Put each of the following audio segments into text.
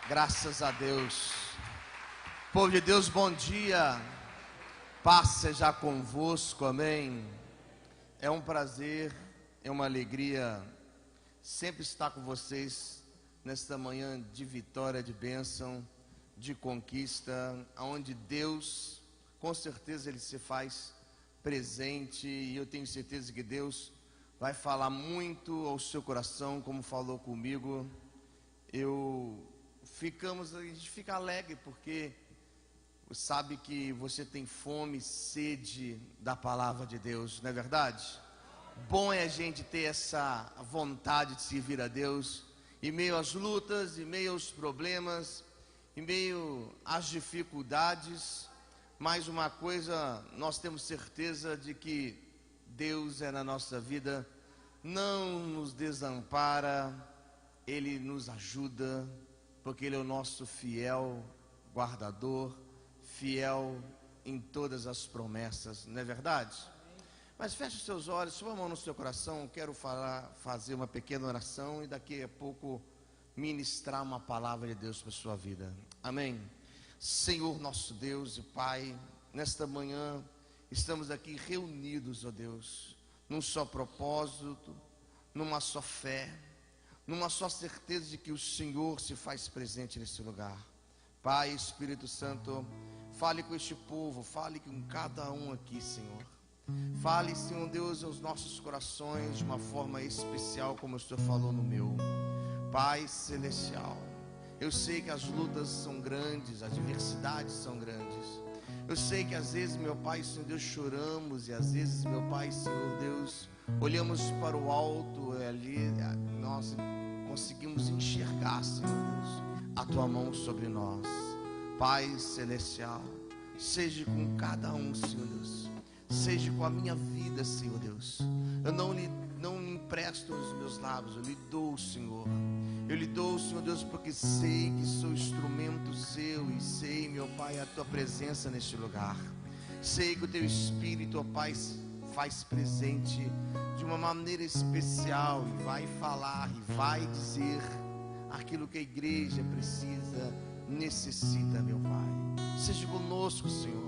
Graças a Deus. Povo de Deus, bom dia. Paz seja convosco, amém. É um prazer, é uma alegria sempre estar com vocês nesta manhã de vitória, de bênção, de conquista, onde Deus, com certeza, Ele se faz presente, e eu tenho certeza que Deus vai falar muito ao seu coração, como falou comigo. A gente fica alegre porque sabe que você tem fome e sede da palavra de Deus, não é verdade? Bom é a gente ter essa vontade de servir a Deus em meio às lutas, em meio aos problemas, em meio às dificuldades. Mais uma coisa, nós temos certeza de que Deus é na nossa vida, não nos desampara, Ele nos ajuda, porque Ele é o nosso fiel guardador, fiel em todas as promessas, não é verdade? Mas feche os seus olhos, sua mão no seu coração. Eu quero fazer uma pequena oração e daqui a pouco ministrar uma palavra de Deus para a sua vida. Amém? Senhor nosso Deus e Pai, nesta manhã estamos aqui reunidos, ó Deus, num só propósito, numa só fé, numa só certeza de que o Senhor se faz presente nesse lugar. Pai, Espírito Santo, fale com este povo, fale com cada um aqui, Senhor. Fale, Senhor Deus, aos nossos corações de uma forma especial, como o Senhor falou no meu. Pai Celestial, eu sei que as lutas são grandes, as adversidades são grandes. Eu sei que às vezes, meu Pai, Senhor Deus, choramos, e às vezes, meu Pai, Senhor Deus, olhamos para o alto e ali nós conseguimos enxergar, Senhor Deus, a Tua mão sobre nós. Pai Celestial, seja com cada um, Senhor Deus, seja com a minha vida, Senhor Deus. Eu não empresto os meus lábios, eu lhe dou, Senhor. Eu lhe dou, Senhor Deus, porque sei que sou instrumento seu e sei, meu Pai, a Tua presença neste lugar. Sei que o Teu Espírito, ó Pai, faz presente de uma maneira especial e vai falar e vai dizer aquilo que a igreja precisa, necessita, meu Pai. Seja conosco, Senhor.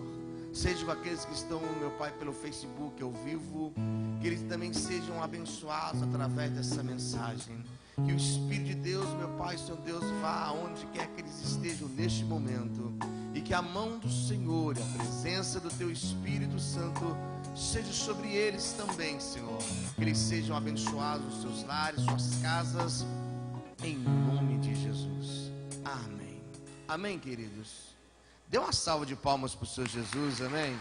Seja com aqueles que estão, meu Pai, pelo Facebook ao vivo, que eles também sejam abençoados através dessa mensagem. Que o Espírito de Deus, meu Pai, Senhor Deus, vá aonde quer que eles estejam neste momento, e que a mão do Senhor e a presença do Teu Espírito Santo seja sobre eles também, Senhor. Que eles sejam abençoados nos seus lares, suas casas, em nome de Jesus. Amém. Amém, queridos. Dê uma salva de palmas para o Senhor Jesus, amém?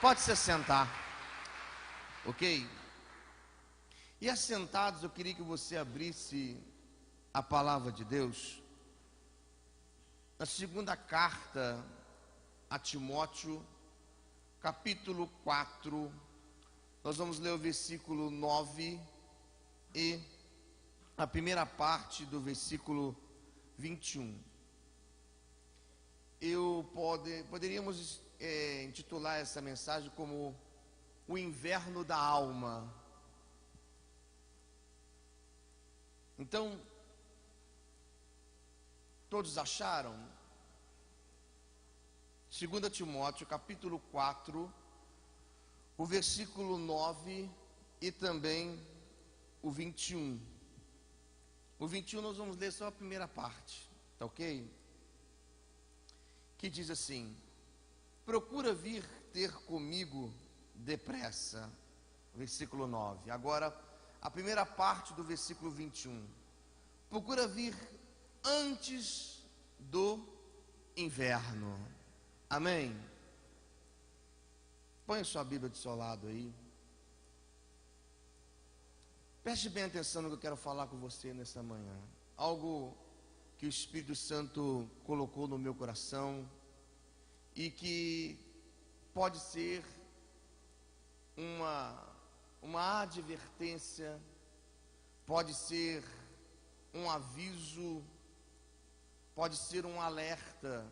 Pode se sentar, ok? E assentados, eu queria que você abrisse a palavra de Deus na segunda carta a Timóteo, capítulo 4, nós vamos ler o versículo 9 e a primeira parte do versículo 21. Poderíamos intitular essa mensagem como o inverno da alma. Então, todos acharam? 2 Timóteo, capítulo 4, o versículo 9 e também o 21. O 21 nós vamos ler só a primeira parte, tá ok? Que diz assim: procura vir ter comigo depressa. Versículo 9. Agora, a primeira parte do versículo 21. Procura vir antes do inverno. Amém? Põe sua Bíblia do seu lado aí. Preste bem atenção no que eu quero falar com você nessa manhã. Algo que o Espírito Santo colocou no meu coração e que pode ser uma advertência, pode ser um aviso, pode ser um alerta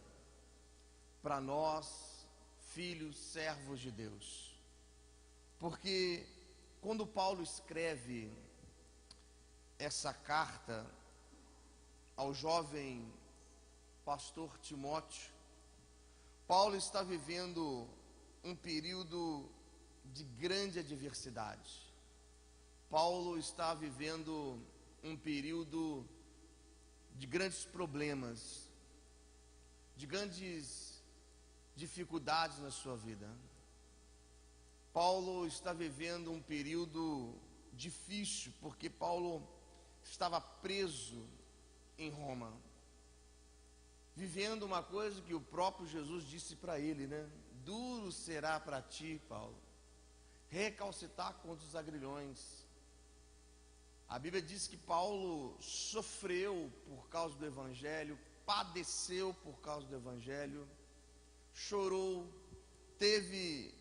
para nós, filhos, servos de Deus. Porque quando Paulo escreve essa carta, ao jovem pastor Timóteo, Paulo está vivendo um período de grande adversidade. Paulo está vivendo um período de grandes problemas, de grandes dificuldades na sua vida. Paulo está vivendo um período difícil, porque Paulo estava preso em Roma, vivendo uma coisa que o próprio Jesus disse para ele, né? Duro será para ti, Paulo, recalcitar contra os agrilhões. A Bíblia diz que Paulo sofreu por causa do Evangelho, padeceu por causa do Evangelho, chorou, teve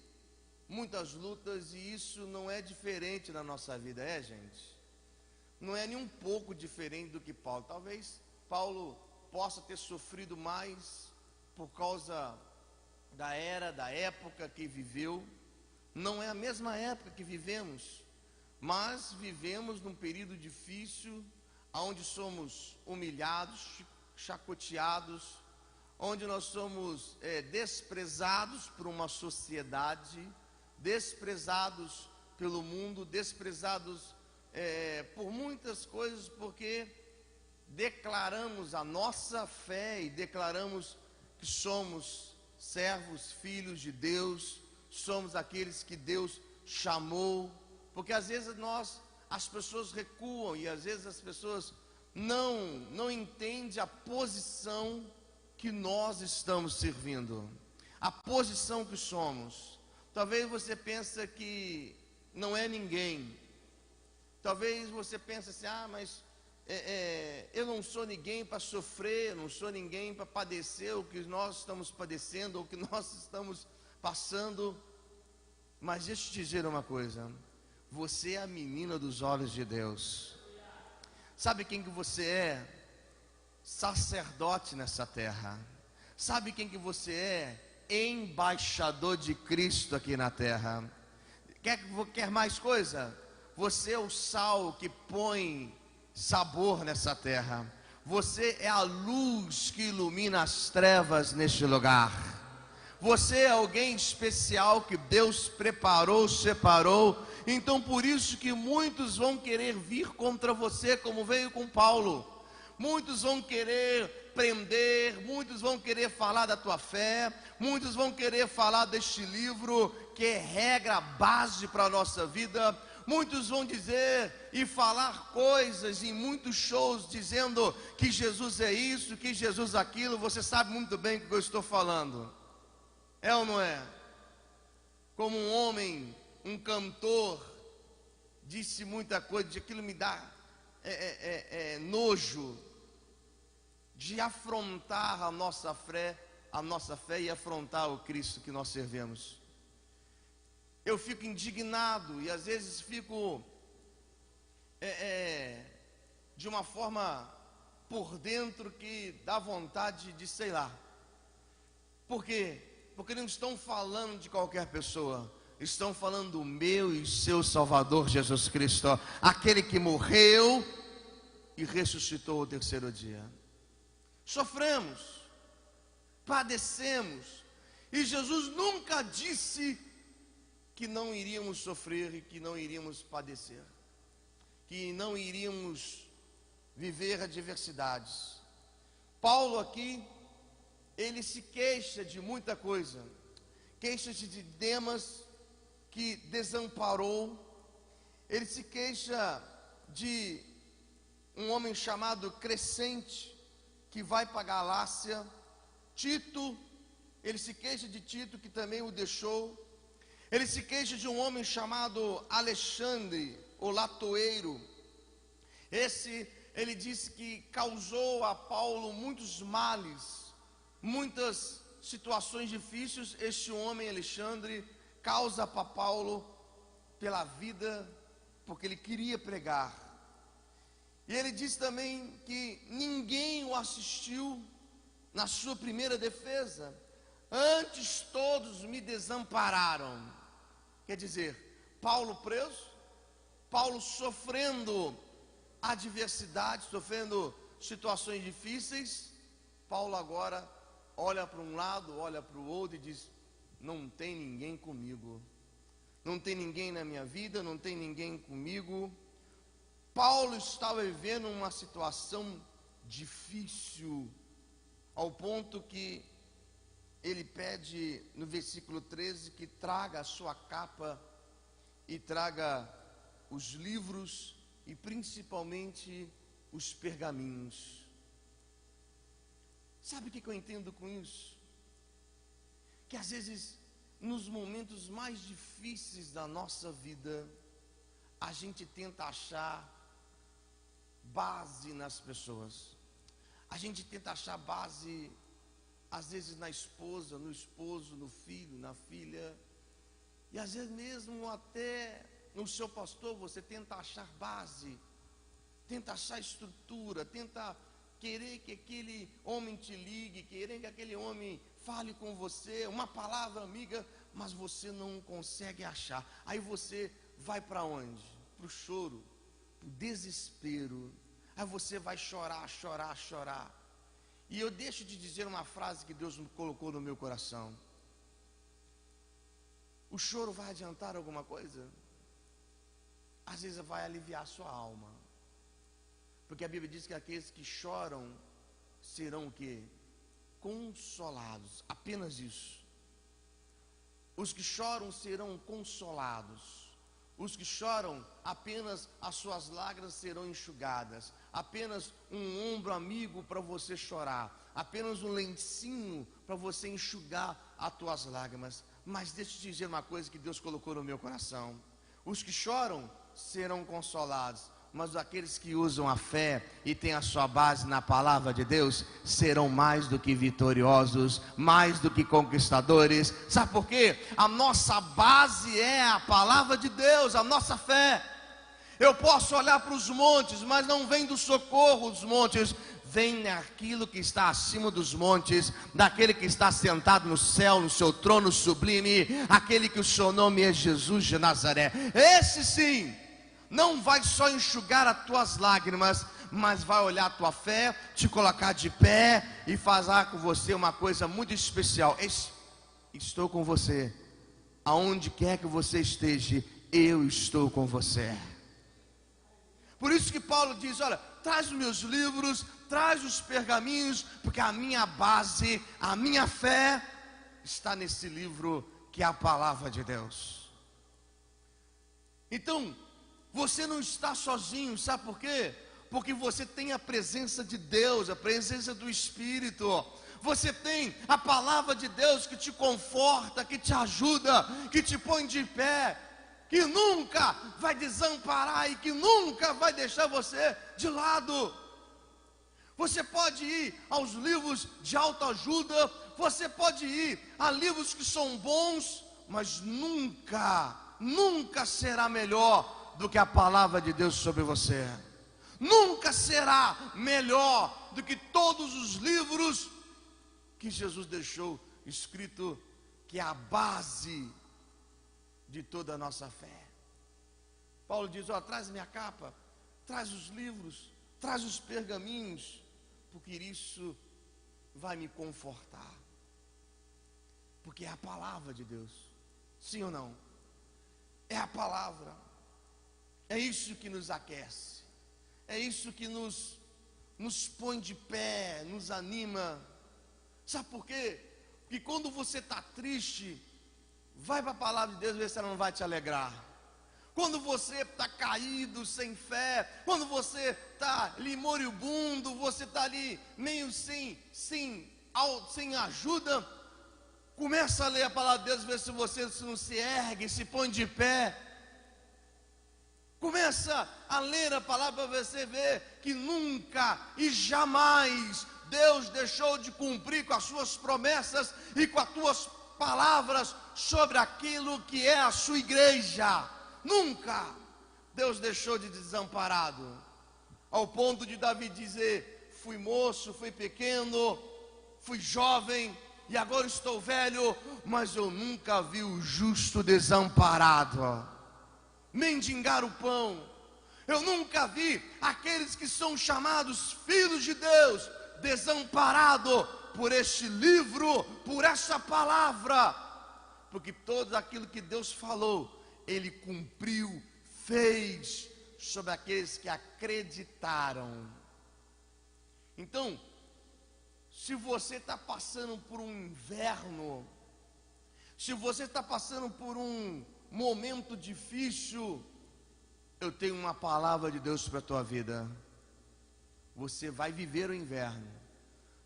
muitas lutas, e isso não é diferente na nossa vida, gente? Não é nem um pouco diferente do que Paulo. Talvez Paulo possa ter sofrido mais por causa da época que viveu. Não é a mesma época que vivemos, mas vivemos num período difícil, onde somos humilhados, chacoteados, onde nós somos desprezados por uma sociedade, desprezados pelo mundo, desprezados por muitas coisas, porque declaramos a nossa fé e declaramos que somos servos, filhos de Deus, somos aqueles que Deus chamou. Porque às vezes as pessoas recuam, e às vezes as pessoas não entendem a posição que nós estamos servindo, a posição que somos. Talvez você pense que não é ninguém. Talvez você pense assim, mas eu não sou ninguém para sofrer, eu não sou ninguém para padecer o que nós estamos padecendo, ou o que nós estamos passando. Mas deixa eu te dizer uma coisa: você é a menina dos olhos de Deus. Sabe quem que você é? Sacerdote nessa terra. Sabe quem que você é? Embaixador de Cristo aqui na terra. Quer mais coisa? Você é o sal que põe sabor nessa terra. Você é a luz que ilumina as trevas neste lugar. Você é alguém especial que Deus preparou, separou. Então por isso que muitos vão querer vir contra você, como veio com Paulo. Muitos vão querer prender, muitos vão querer falar da tua fé, muitos vão querer falar deste livro que é regra base para a nossa vida. Muitos vão dizer e falar coisas em muitos shows, dizendo que Jesus é isso, que Jesus é aquilo. Você sabe muito bem o que eu estou falando, é ou não é? Como um homem, um cantor, disse muita coisa, aquilo me dá nojo de afrontar a nossa fé e afrontar o Cristo que nós servimos. Eu fico indignado e às vezes fico de uma forma por dentro que dá vontade de, sei lá. Por quê? Porque não estão falando de qualquer pessoa, estão falando do meu e seu Salvador Jesus Cristo, aquele que morreu e ressuscitou ao terceiro dia. Sofremos, padecemos, e Jesus nunca disse que não iríamos sofrer e que não iríamos padecer, que não iríamos viver adversidades. Paulo aqui, ele se queixa de muita coisa, queixa-se de Demas, que desamparou. Ele se queixa de um homem chamado Crescente, que vai para a Galácia. Tito, ele se queixa de Tito, que também o deixou. Ele se queixa de um homem chamado Alexandre, o latoeiro. Ele disse que causou a Paulo muitos males, muitas situações difíceis. Este homem, Alexandre, causa para Paulo pela vida, porque ele queria pregar. E ele diz também que ninguém o assistiu na sua primeira defesa, antes todos me desampararam. Quer dizer, Paulo preso, Paulo sofrendo adversidade, sofrendo situações difíceis, Paulo agora olha para um lado, olha para o outro e diz: não tem ninguém comigo, não tem ninguém na minha vida, não tem ninguém comigo. Paulo estava vivendo uma situação difícil, ao ponto que ele pede no versículo 13 que traga a sua capa e traga os livros e principalmente os pergaminhos. Sabe o que eu entendo com isso? Que às vezes, nos momentos mais difíceis da nossa vida, a gente tenta achar base nas pessoas. A gente tenta achar base, às vezes, na esposa, no esposo, no filho, na filha. E às vezes mesmo até no seu pastor, você tenta achar base, tenta achar estrutura, tenta querer que aquele homem te ligue, querer que aquele homem fale com você, uma palavra amiga, mas você não consegue achar. Aí você vai para onde? Para o choro, para o desespero. Aí você vai chorar, chorar, chorar. E eu deixo de dizer uma frase que Deus colocou no meu coração: o choro vai adiantar alguma coisa? Às vezes vai aliviar a sua alma, porque a Bíblia diz que aqueles que choram serão o quê? Consolados. Apenas isso. Os que choram serão consolados. Os que choram, apenas as suas lágrimas serão enxugadas. Apenas um ombro amigo para você chorar. Apenas um lencinho para você enxugar as tuas lágrimas. Mas deixa eu te dizer uma coisa que Deus colocou no meu coração: os que choram serão consolados, mas aqueles que usam a fé e têm a sua base na palavra de Deus serão mais do que vitoriosos, mais do que conquistadores. Sabe por quê? A nossa base é a palavra de Deus, a nossa fé. Eu posso olhar para os montes, mas não vem do socorro dos montes, vem naquilo que está acima dos montes, daquele que está sentado no céu, no seu trono sublime, aquele que o seu nome é Jesus de Nazaré. Esse sim não vai só enxugar as tuas lágrimas, mas vai olhar a tua fé, te colocar de pé e fazer com você uma coisa muito especial. Estou com você, aonde quer que você esteja, eu estou com você. Por isso que Paulo diz: olha, traz os meus livros, traz os pergaminhos, porque a minha base, a minha fé está nesse livro que é a palavra de Deus. Então, você não está sozinho, sabe por quê? Porque você tem a presença de Deus, a presença do Espírito. Você tem a palavra de Deus que te conforta, que te ajuda, que te põe de pé, que nunca vai desamparar e que nunca vai deixar você de lado. Você pode ir aos livros de autoajuda, você pode ir a livros que são bons, mas nunca será melhor do que a palavra de Deus sobre você. Nunca será melhor do que todos os livros que Jesus deixou escrito, que é a base de toda a nossa fé. Paulo diz: ó, traz minha capa, traz os livros, traz os pergaminhos, porque isso vai me confortar, porque é a palavra de Deus. Sim ou não? É a palavra. É isso que nos aquece, é isso que nos põe de pé, nos anima. Sabe por quê? Porque quando você está triste, vai para a palavra de Deus ver se ela não vai te alegrar. Quando você está caído, sem fé, quando você está ali moribundo, você está ali meio sem ajuda, começa a ler a palavra de Deus, ver se você não se ergue, se põe de pé. Começa a ler a palavra para você ver que nunca e jamais Deus deixou de cumprir com as suas promessas e com as tuas palavras sobre aquilo que é a sua igreja. Nunca Deus deixou de desamparado, ao ponto de Davi dizer: fui moço, fui pequeno, fui jovem e agora estou velho, mas eu nunca vi o justo desamparado, mendigar o pão. Eu nunca vi aqueles que são chamados filhos de Deus desamparado por este livro, por essa palavra, porque tudo aquilo que Deus falou, Ele cumpriu, fez sobre aqueles que acreditaram. Então, se você está passando por um inverno, se você está passando por um momento difícil, eu tenho uma palavra de Deus para a tua vida. Você vai viver o inverno,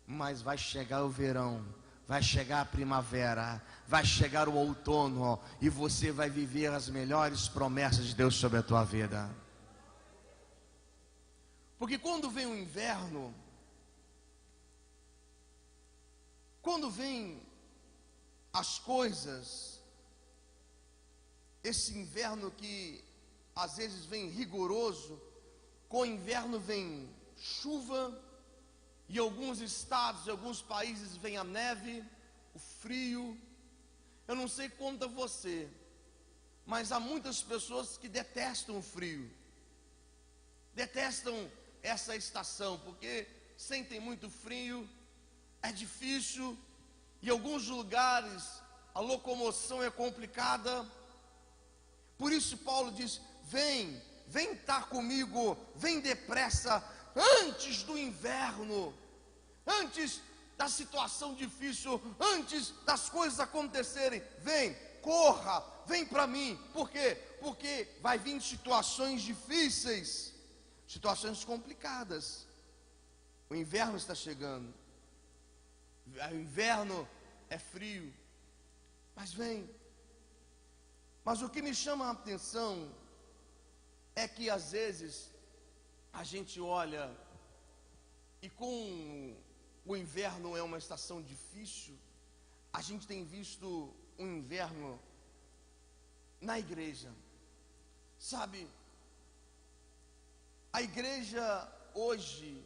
mas vai chegar o verão, vai chegar a primavera, vai chegar o outono, e você vai viver as melhores promessas de Deus sobre a tua vida. Porque quando vem o inverno, quando vem as coisas, esse inverno que às vezes vem rigoroso, com o inverno vem chuva, e em alguns estados, em alguns países vem a neve, o frio. Eu não sei quanto a você, mas há muitas pessoas que detestam o frio, detestam essa estação, porque sentem muito frio, é difícil, em alguns lugares a locomoção é complicada. Por isso Paulo diz: vem estar comigo, vem depressa, antes do inverno, antes da situação difícil, antes das coisas acontecerem. Vem, corra, vem para mim. Por quê? Porque vai vir situações difíceis, situações complicadas. O inverno está chegando, o inverno é frio, mas vem. Mas o que me chama a atenção é que às vezes a gente olha, e com o inverno é uma estação difícil, a gente tem visto um inverno na igreja, sabe? A igreja hoje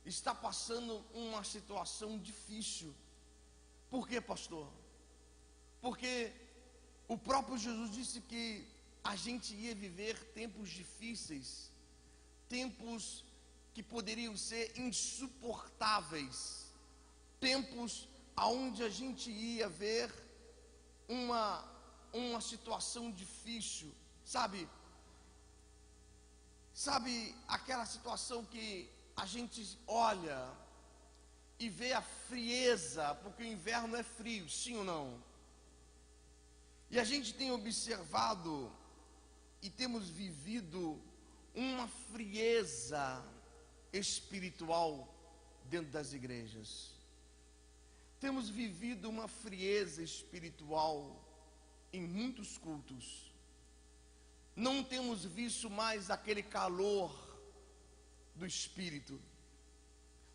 está passando uma situação difícil. Por quê, pastor? Porque o próprio Jesus disse que a gente ia viver tempos difíceis, tempos que poderiam ser insuportáveis, tempos aonde a gente ia ver uma situação difícil, sabe aquela situação que a gente olha e vê a frieza, porque o inverno é frio, sim ou não? E a gente tem observado e temos vivido uma frieza espiritual dentro das igrejas. Temos vivido uma frieza espiritual em muitos cultos. Não temos visto mais aquele calor do Espírito.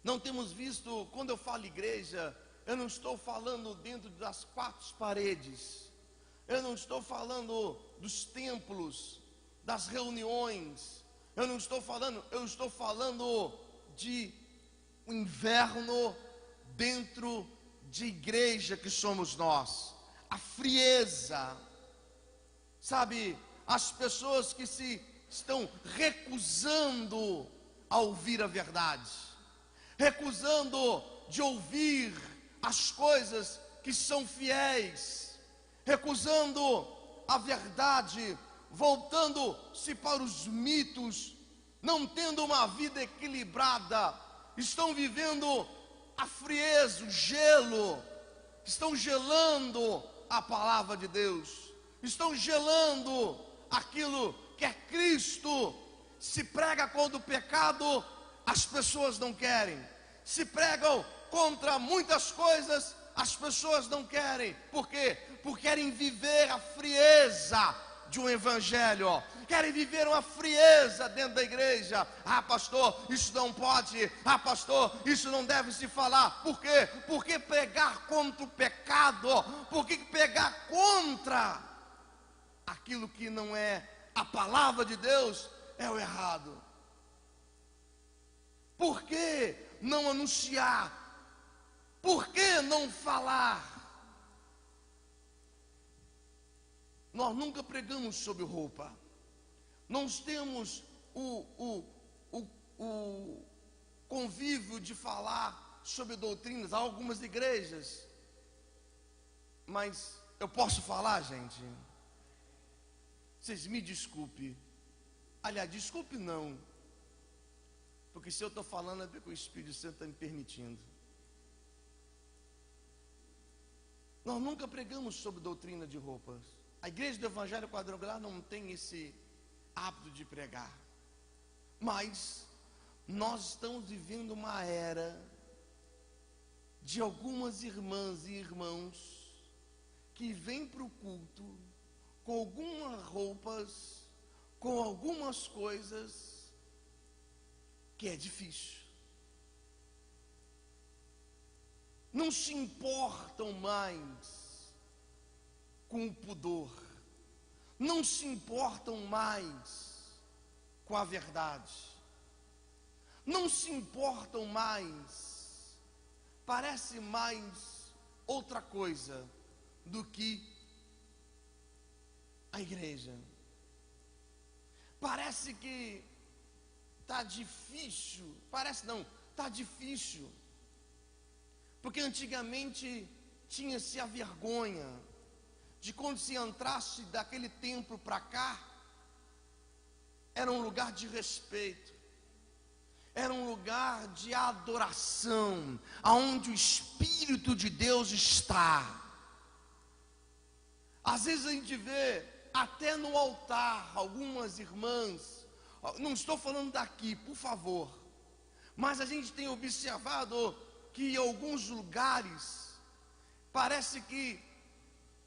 Não temos visto, quando eu falo igreja, eu não estou falando dentro das quatro paredes. Eu não estou falando dos templos, das reuniões. Eu estou falando de um inverno dentro de igreja que somos nós. A frieza, sabe, as pessoas que se estão recusando a ouvir a verdade, recusando de ouvir as coisas que são fiéis, recusando a verdade, voltando-se para os mitos, não tendo uma vida equilibrada, estão vivendo a frieza, o gelo, estão gelando a palavra de Deus, estão gelando aquilo que é Cristo. Se prega contra o pecado, as pessoas não querem. Se pregam contra muitas coisas, as pessoas não querem. Por quê? Porque querem viver a frieza de um evangelho, querem viver uma frieza dentro da igreja. Ah, pastor, isso não pode. Ah, pastor, isso não deve se falar. Por quê? Porque pregar contra o pecado, porque pregar contra aquilo que não é a palavra de Deus é o errado. Por que não anunciar? Por que não falar? Nós nunca pregamos sobre roupa. Nós temos o convívio de falar sobre doutrinas. Há algumas igrejas, mas eu posso falar, gente? Vocês me desculpem. Aliás, desculpe não, porque se eu estou falando é porque o Espírito Santo está me permitindo. Nós nunca pregamos sobre doutrina de roupas. A igreja do Evangelho Quadrangular não tem esse hábito de pregar. Mas nós estamos vivendo uma era de algumas irmãs e irmãos que vêm para o culto com algumas roupas, com algumas coisas que é difícil. Não se importam mais com o pudor, não se importam mais com a verdade, não se importam mais, parece mais outra coisa do que a igreja. Parece que está difícil, parece não, está difícil, porque antigamente tinha-se a vergonha de quando se entrasse daquele templo para cá, era um lugar de respeito, era um lugar de adoração, aonde o Espírito de Deus está. Às vezes a gente vê até no altar algumas irmãs, não estou falando daqui, por favor, mas a gente tem observado que em alguns lugares parece que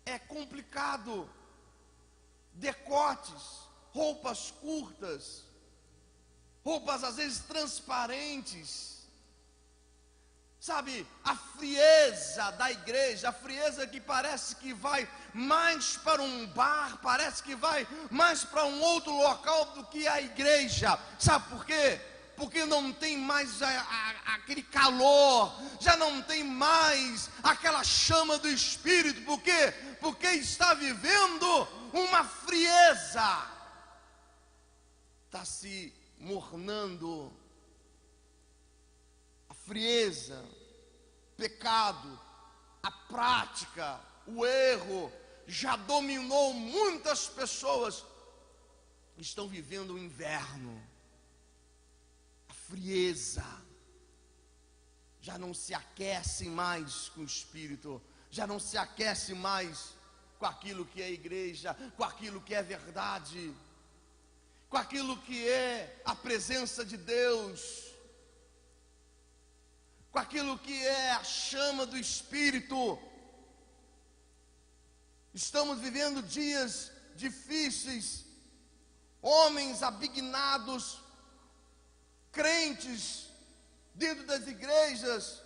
é complicado, decotes, roupas curtas, roupas às vezes transparentes, sabe, a frieza da igreja, a frieza que parece que vai mais para um bar, parece que vai mais para um outro local do que a igreja. Sabe por quê? Porque não tem mais aquele calor, já não tem mais aquela chama do Espírito. Por quê? Porque está vivendo uma frieza, está se mornando. A frieza, pecado, a prática, o erro, já dominou muitas pessoas. Estão vivendo o inverno. Frieza, já não se aquecem mais com o Espírito, já não se aquecem mais com aquilo que é igreja, com aquilo que é verdade, com aquilo que é a presença de Deus, com aquilo que é a chama do Espírito. Estamos vivendo dias difíceis, homens abignados, crentes dentro das igrejas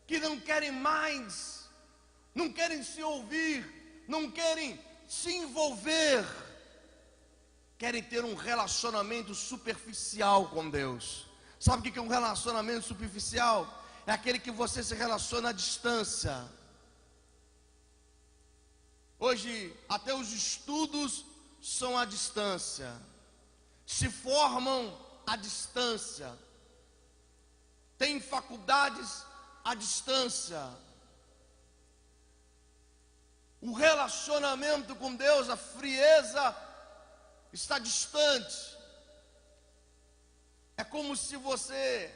que não querem mais, não querem se ouvir, não querem se envolver, querem ter um relacionamento superficial com Deus. Sabe o que é um relacionamento superficial? É aquele que você se relaciona à distância. Hoje até os estudos são à distância, se formam à distância, tem faculdades à distância. O relacionamento com Deus, a frieza está distante. É como se você,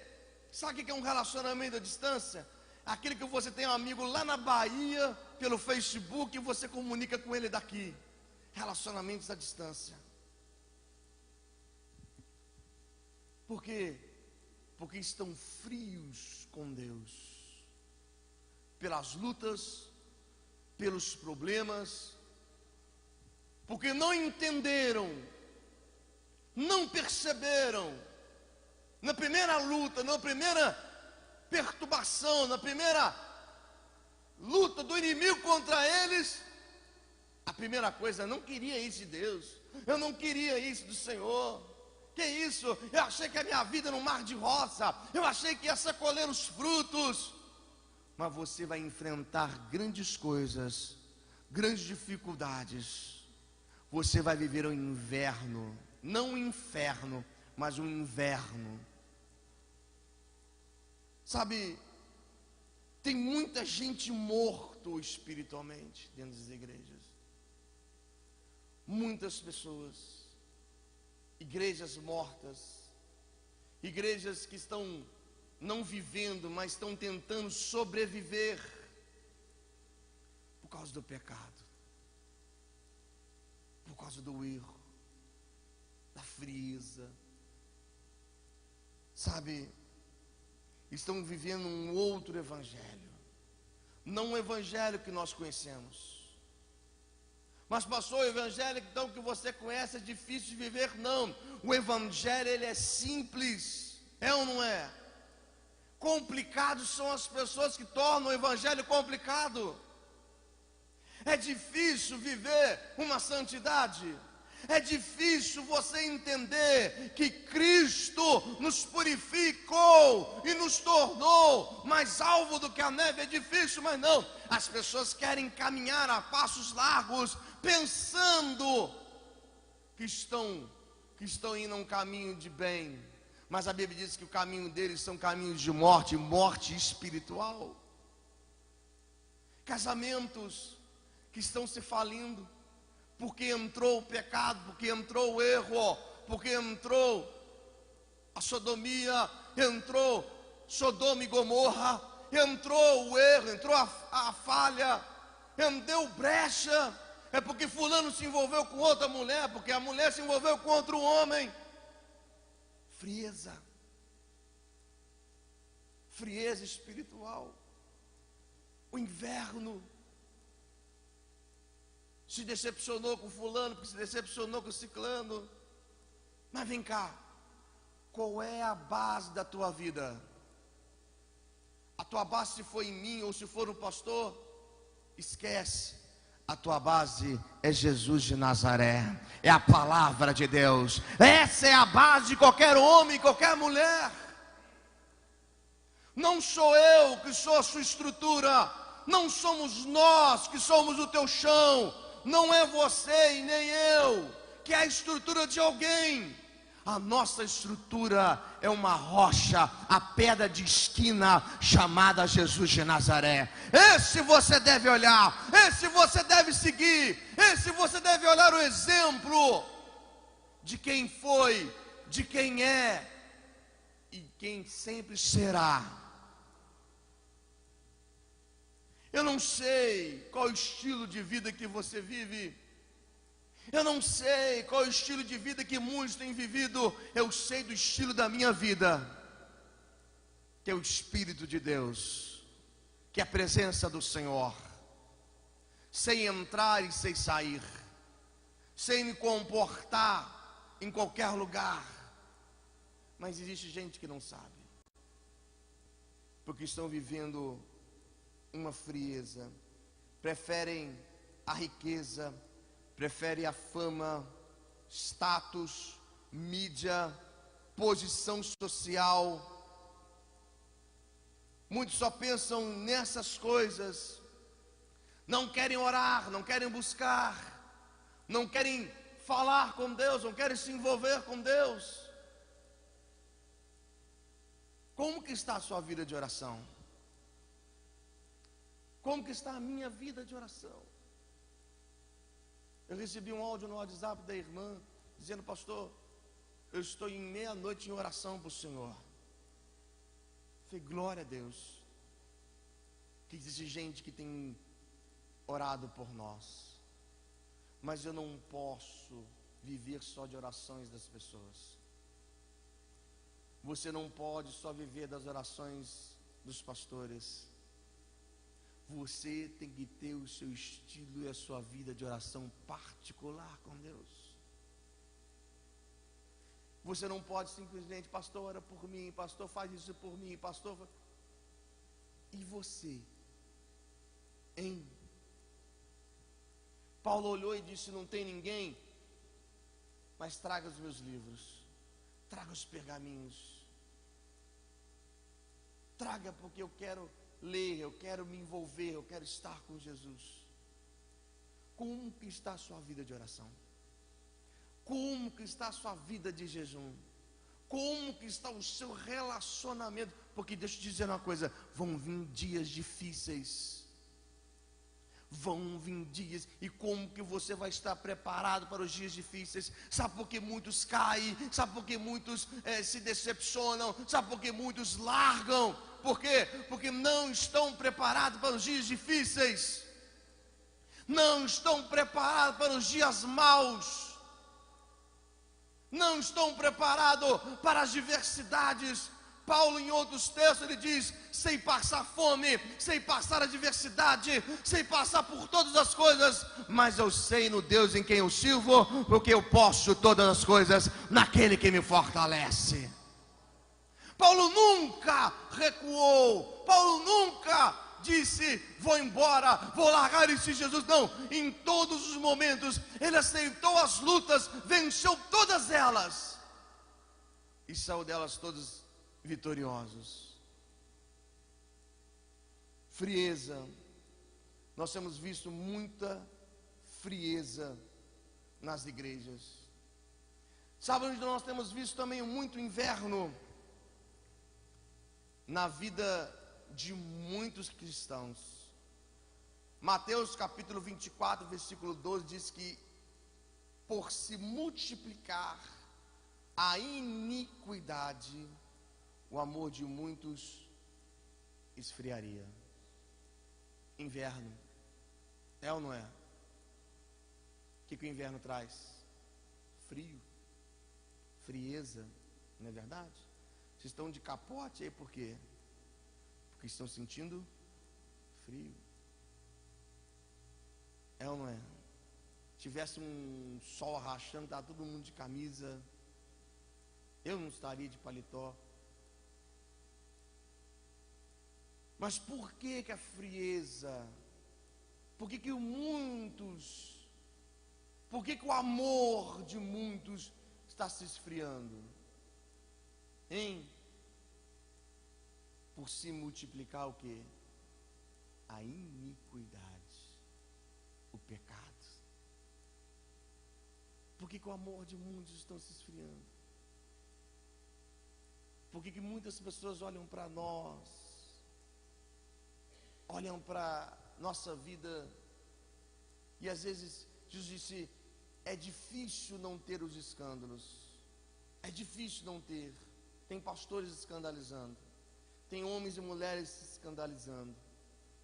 sabe o que é um relacionamento à distância? Aquele que você tem um amigo lá na Bahia, pelo Facebook, e você comunica com ele daqui. Relacionamentos à distância. Por quê? Porque estão frios com Deus, pelas lutas, pelos problemas, porque não entenderam, não perceberam, na primeira luta, na primeira perturbação, na primeira luta do inimigo contra eles, a primeira coisa, eu não queria isso de Deus, eu não queria isso do Senhor. Que isso? Eu achei que a minha vida era um mar de rosa, eu achei que ia ser colher os frutos. Mas você vai enfrentar grandes coisas, grandes dificuldades. Você vai viver um inverno, não um inferno, mas um inverno. Sabe, tem muita gente morto espiritualmente dentro das igrejas. Muitas pessoas, igrejas mortas, igrejas que estão não vivendo, mas estão tentando sobreviver por causa do pecado, por causa do erro, da frieza. Sabe, estão vivendo um outro evangelho, não o evangelho que nós conhecemos. Mas pastor, o evangelho então que você conhece é difícil de viver? Não, o evangelho ele é simples, é ou não é? Complicados são as pessoas que tornam o evangelho complicado. É difícil viver uma santidade. É difícil você entender que Cristo nos purificou e nos tornou mais alvo do que a neve. É difícil, mas não. As pessoas querem caminhar a passos largos, pensando que estão indo a um caminho de bem. Mas a Bíblia diz que o caminho deles são caminhos de morte, morte espiritual. Casamentos que estão se falindo, porque entrou o pecado, porque entrou o erro, porque entrou a sodomia, entrou Sodoma e Gomorra, entrou o erro, entrou a falha, deu brecha. É porque fulano se envolveu com outra mulher, porque a mulher se envolveu com outro homem. Frieza espiritual. O inverno. Se decepcionou com fulano, porque se decepcionou com ciclano. Mas vem cá, qual é a base da tua vida? A tua base, se for em mim ou se for no pastor, esquece. A tua base é Jesus de Nazaré, é a palavra de Deus. Essa é a base de qualquer homem, qualquer mulher. Não sou eu que sou a sua estrutura, não somos nós que somos o teu chão. Não é você e nem eu que é a estrutura de alguém. A nossa estrutura é uma rocha, a pedra de esquina chamada Jesus de Nazaré. Esse você deve olhar, esse você deve seguir, esse você deve olhar o exemplo de quem foi, de quem é e quem sempre será. Eu não sei qual o estilo de vida que você vive. Eu não sei qual o estilo de vida que muitos têm vivido. Eu sei do estilo da minha vida, que é o Espírito de Deus, que é a presença do Senhor, sem entrar e sem sair, sem me comportar em qualquer lugar. Mas existe gente que não sabe, porque estão vivendo uma frieza, preferem a riqueza, preferem a fama, status, mídia, posição social. Muitos só pensam nessas coisas, não querem orar, não querem buscar, não querem falar com Deus, não querem se envolver com Deus. Como que está a sua vida de oração? Como que está a minha vida de oração? Eu recebi um áudio no WhatsApp da irmã, dizendo: pastor, eu estou em meia-noite em oração para o Senhor. Falei: glória a Deus, que existe gente que tem orado por nós. Mas eu não posso viver só de orações das pessoas. Você não pode só viver das orações dos pastores. Você tem que ter o seu estilo e a sua vida de oração particular com Deus. Você não pode simplesmente: pastor, ora por mim, pastor, faz isso por mim, pastor. E você? Hein? Paulo olhou e disse: não tem ninguém, mas traga os meus livros, traga os pergaminhos, traga, porque eu quero ler, eu quero me envolver, eu quero estar com Jesus. Como que está a sua vida de oração? Como que está a sua vida de jejum? Como que está o seu relacionamento? Porque deixa eu te dizer uma coisa, vão vir dias difíceis. Vão vir dias, e como que você vai estar preparado para os dias difíceis? Sabe por que muitos caem? Sabe por que muitos se decepcionam? Sabe por que muitos largam? Por quê? Porque não estão preparados para os dias difíceis, não estão preparados para os dias maus, não estão preparados para as diversidades. Paulo, em outros textos, ele diz: sei passar fome, sei passar adversidade, sei passar por todas as coisas, mas eu sei no Deus em quem eu sirvo, porque eu posso todas as coisas naquele que me fortalece. Paulo nunca recuou, Paulo nunca disse: vou embora, vou largar esse Jesus. Não, em todos os momentos ele aceitou as lutas, venceu todas elas e saiu delas todas vitoriosos. Frieza, nós temos visto muita frieza nas igrejas. Sabe onde nós temos visto também muito inverno? Na vida de muitos cristãos. Mateus capítulo 24, versículo 12 diz que por se multiplicar a iniquidade, o amor de muitos esfriaria. Inverno, é ou não é? O que o inverno traz? Frio, frieza, não é verdade? Vocês estão de capote aí por quê? Porque estão sentindo frio. É ou não é? Tivesse um sol rachando, tá todo mundo de camisa, eu não estaria de paletó. Mas por que a frieza? Por que o amor de muitos está se esfriando? Hein? Por se multiplicar o quê? A iniquidade, o pecado. Por que o amor de muitos está se esfriando? Por que muitas pessoas olham para nós, olham para nossa vida, e às vezes Jesus disse: é difícil não ter os escândalos, é difícil não ter. Tem pastores escandalizando, tem homens e mulheres se escandalizando,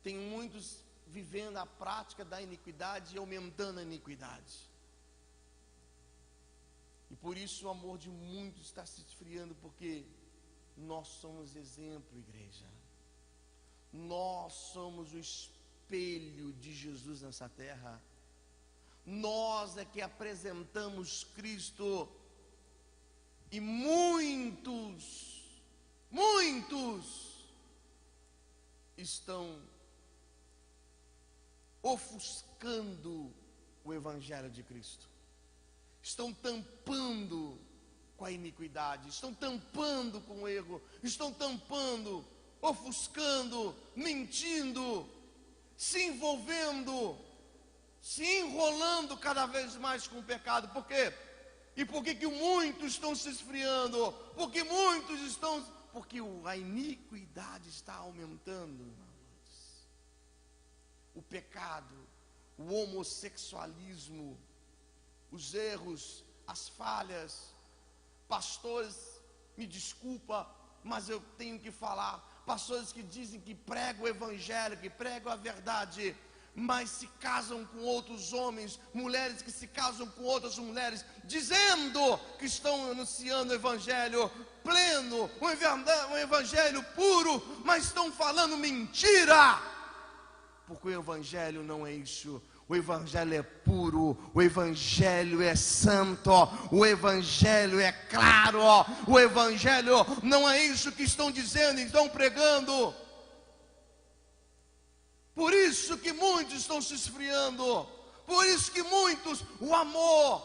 tem muitos vivendo a prática da iniquidade e aumentando a iniquidade. E por isso o amor de muitos está se esfriando, porque nós somos exemplo, igreja. Nós somos o espelho de Jesus nessa terra. Nós é que apresentamos Cristo. E muitos estão ofuscando o Evangelho de Cristo. Estão tampando com a iniquidade, estão tampando com o erro, estão tampando, ofuscando, mentindo, se envolvendo, se enrolando cada vez mais com o pecado. Por quê? E por que muitos estão se esfriando? Porque muitos estão... Porque a iniquidade está aumentando, irmãos. O pecado, o homossexualismo, os erros, as falhas. Pastores, me desculpa, mas eu tenho que falar. Pastores que dizem que pregam o evangelho, que pregam a verdade, mas se casam com outros homens, mulheres que se casam com outras mulheres, dizendo que estão anunciando o evangelho pleno, um evangelho puro, mas estão falando mentira, porque o evangelho não é isso. O evangelho é puro, o evangelho é santo, o evangelho é claro, o evangelho não é isso que estão dizendo e estão pregando. Por isso que muitos estão se esfriando, por isso que muitos, o amor,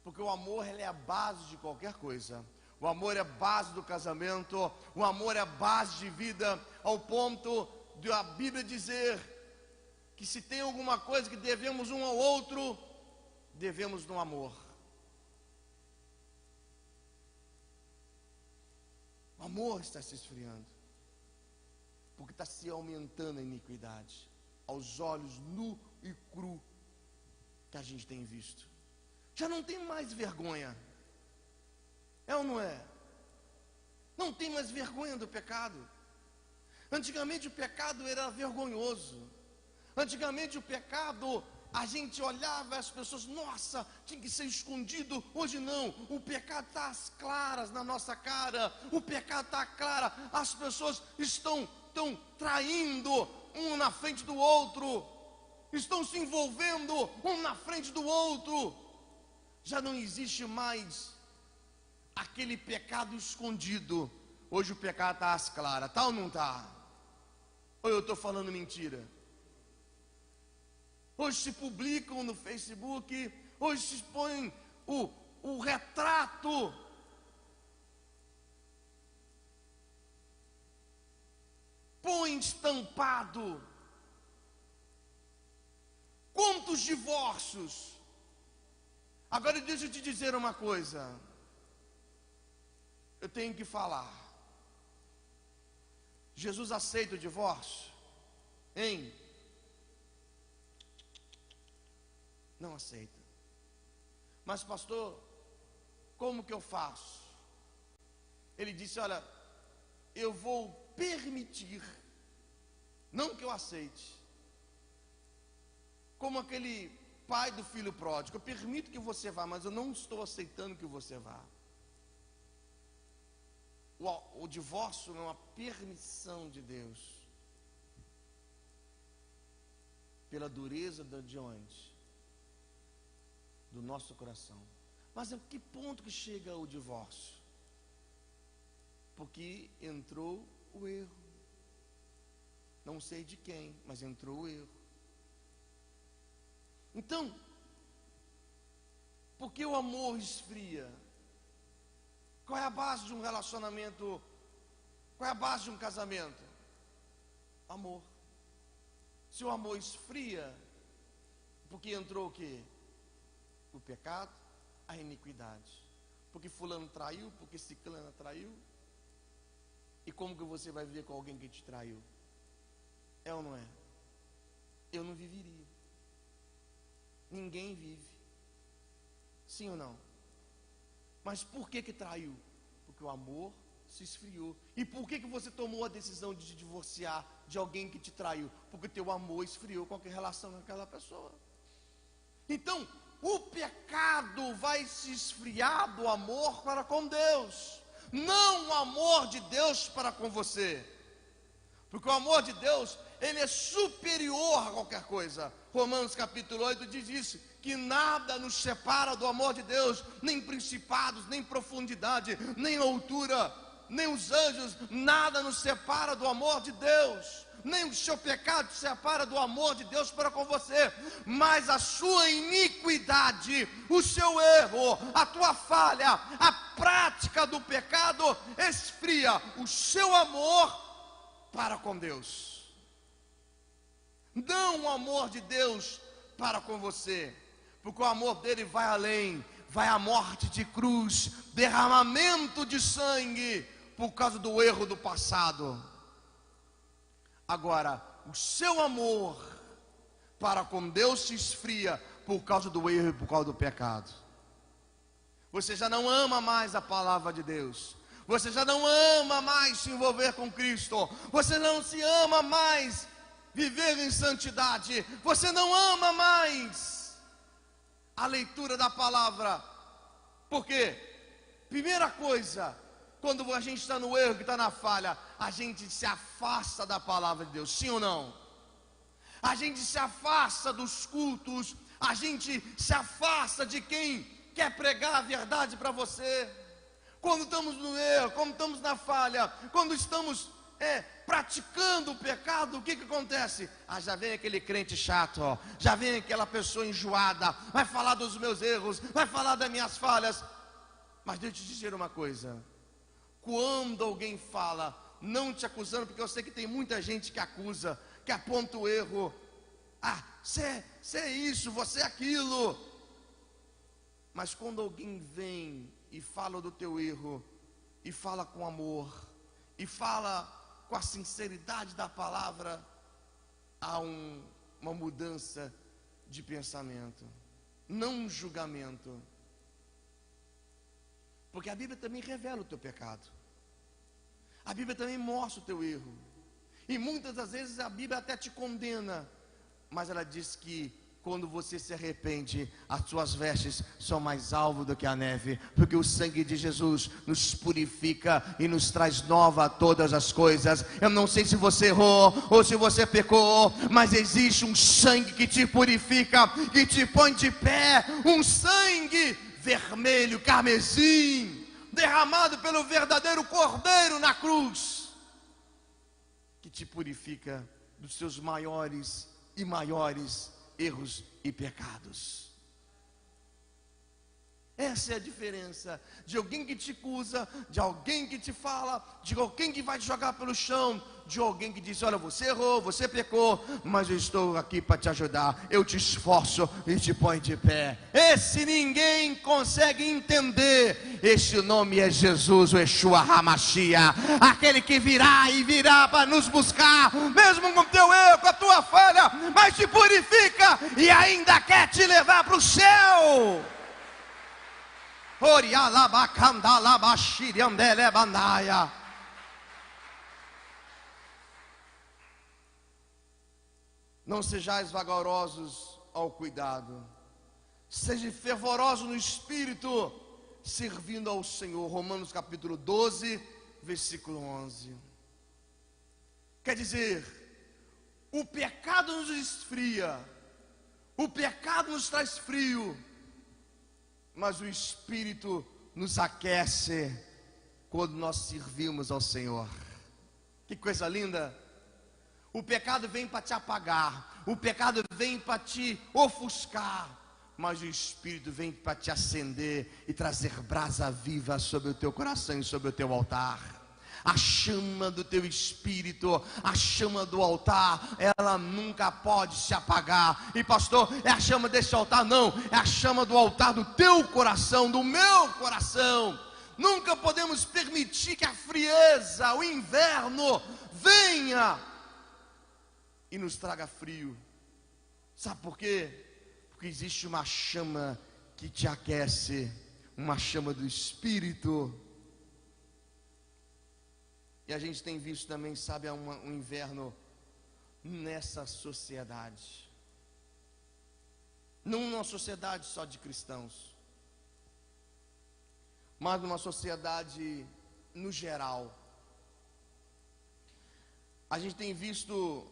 porque o amor, ele é a base de qualquer coisa. O amor é a base do casamento, o amor é a base de vida, ao ponto de a Bíblia dizer que se tem alguma coisa que devemos um ao outro, devemos no amor. O amor está se esfriando, porque está se aumentando a iniquidade, aos olhos nu e cru que a gente tem visto. Já não tem mais vergonha, é ou não é? Não tem mais vergonha do pecado. Antigamente o pecado era vergonhoso. Antigamente o pecado, a gente olhava as pessoas, nossa, tinha que ser escondido. Hoje não, o pecado está às claras na nossa cara. O pecado está claro, as pessoas estão traindo um na frente do outro, estão se envolvendo um na frente do outro. Já não existe mais aquele pecado escondido. Hoje o pecado está às claras, tá ou não está? Ou eu estou falando mentira? Hoje se publicam no Facebook, hoje se expõe o retrato. Põe estampado. Quantos divórcios? Agora deixa eu te dizer uma coisa. Eu tenho que falar. Jesus aceita o divórcio? Hein? Não aceita. Mas pastor, como que eu faço? Ele disse, olha, eu vou permitir, não que eu aceite, como aquele pai do filho pródigo, eu permito que você vá, mas eu não estou aceitando que você vá. O divórcio não é uma permissão de Deus, pela dureza de onde? Do nosso coração. Mas a que ponto que chega o divórcio? Porque entrou o erro. Não sei de quem, mas entrou o erro. Então, por que o amor esfria? Qual é a base de um relacionamento? Qual é a base de um casamento? Amor. Se o amor esfria, porque entrou o quê? O pecado, a iniquidade. Porque fulano traiu, porque ciclana traiu. E como que você vai viver com alguém que te traiu? É ou não é? Eu não viveria. Ninguém vive. Sim ou não? Mas por que traiu? Porque o amor se esfriou. E por que você tomou a decisão de se divorciar de alguém que te traiu? Porque teu amor esfriou com aquela relação com aquela pessoa. Então, o pecado vai se esfriar do amor para com Deus, não o amor de Deus para com você. Porque o amor de Deus, ele é superior a qualquer coisa. Romanos capítulo 8 diz isso, que nada nos separa do amor de Deus, nem principados, nem profundidade, nem altura, nem os anjos, nada nos separa do amor de Deus. Nem o seu pecado te separa do amor de Deus para com você, mas a sua iniquidade, o seu erro, a tua falha, a prática do pecado esfria o seu amor para com Deus. Não o amor de Deus para com você, porque o amor dele vai além, vai à morte de cruz, derramamento de sangue por causa do erro do passado. Agora, o seu amor para com Deus se esfria por causa do erro e por causa do pecado. Você já não ama mais a palavra de Deus. Você já não ama mais se envolver com Cristo. Você não se ama mais viver em santidade. Você não ama mais a leitura da palavra. Por quê? Primeira coisa, quando a gente está no erro, que está na falha, a gente se afasta da palavra de Deus, sim ou não? A gente se afasta dos cultos, a gente se afasta de quem quer pregar a verdade para você. Quando estamos no erro, quando estamos na falha, quando estamos praticando o pecado, o que acontece? Já vem aquele crente chato, já vem aquela pessoa enjoada, vai falar dos meus erros, vai falar das minhas falhas. Mas deixa eu te dizer uma coisa, quando alguém fala, não te acusando, porque eu sei que tem muita gente que acusa, que aponta o erro, você é isso, você é aquilo. Mas quando alguém vem e fala do teu erro, e fala com amor, e fala com a sinceridade da palavra, há uma mudança de pensamento, não um julgamento. Porque a Bíblia também revela o teu pecado, a Bíblia também mostra o teu erro, e muitas das vezes a Bíblia até te condena, mas ela diz que quando você se arrepende, as suas vestes são mais alvas do que a neve, porque o sangue de Jesus nos purifica e nos traz nova todas as coisas. Eu não sei se você errou ou se você pecou, mas existe um sangue que te purifica, que te põe de pé, um sangue vermelho, carmesim, derramado pelo verdadeiro Cordeiro na cruz, que te purifica dos seus maiores e maiores erros e pecados. Essa é a diferença de alguém que te acusa, de alguém que te fala, de alguém que vai te jogar pelo chão, de alguém que diz: olha, você errou, você pecou, mas eu estou aqui para te ajudar, eu te esforço e te põe de pé. Esse ninguém consegue entender. Este nome é Jesus, o Yeshua HaMashiach, aquele que virá e virá para nos buscar, mesmo com o teu erro, com a tua falha, mas te purifica e ainda quer te levar para o céu. Não sejais vagarosos ao cuidado, sejam fervorosos no espírito, servindo ao Senhor. Romanos capítulo 12, versículo 11. Quer dizer, o pecado nos esfria, o pecado nos traz frio, mas o Espírito nos aquece quando nós servimos ao Senhor. Que coisa linda! O pecado vem para te apagar, o pecado vem para te ofuscar, mas o Espírito vem para te acender e trazer brasa viva sobre o teu coração e sobre o teu altar. A chama do teu espírito, a chama do altar, ela nunca pode se apagar. E pastor, é a chama desse altar? Não, é a chama do altar do teu coração, do meu coração. Nunca podemos permitir que a frieza, o inverno venha e nos traga frio. Sabe por quê? Porque existe uma chama que te aquece, uma chama do espírito. E a gente tem visto também, sabe, um inverno nessa sociedade. Não numa sociedade só de cristãos, mas numa sociedade no geral. A gente tem visto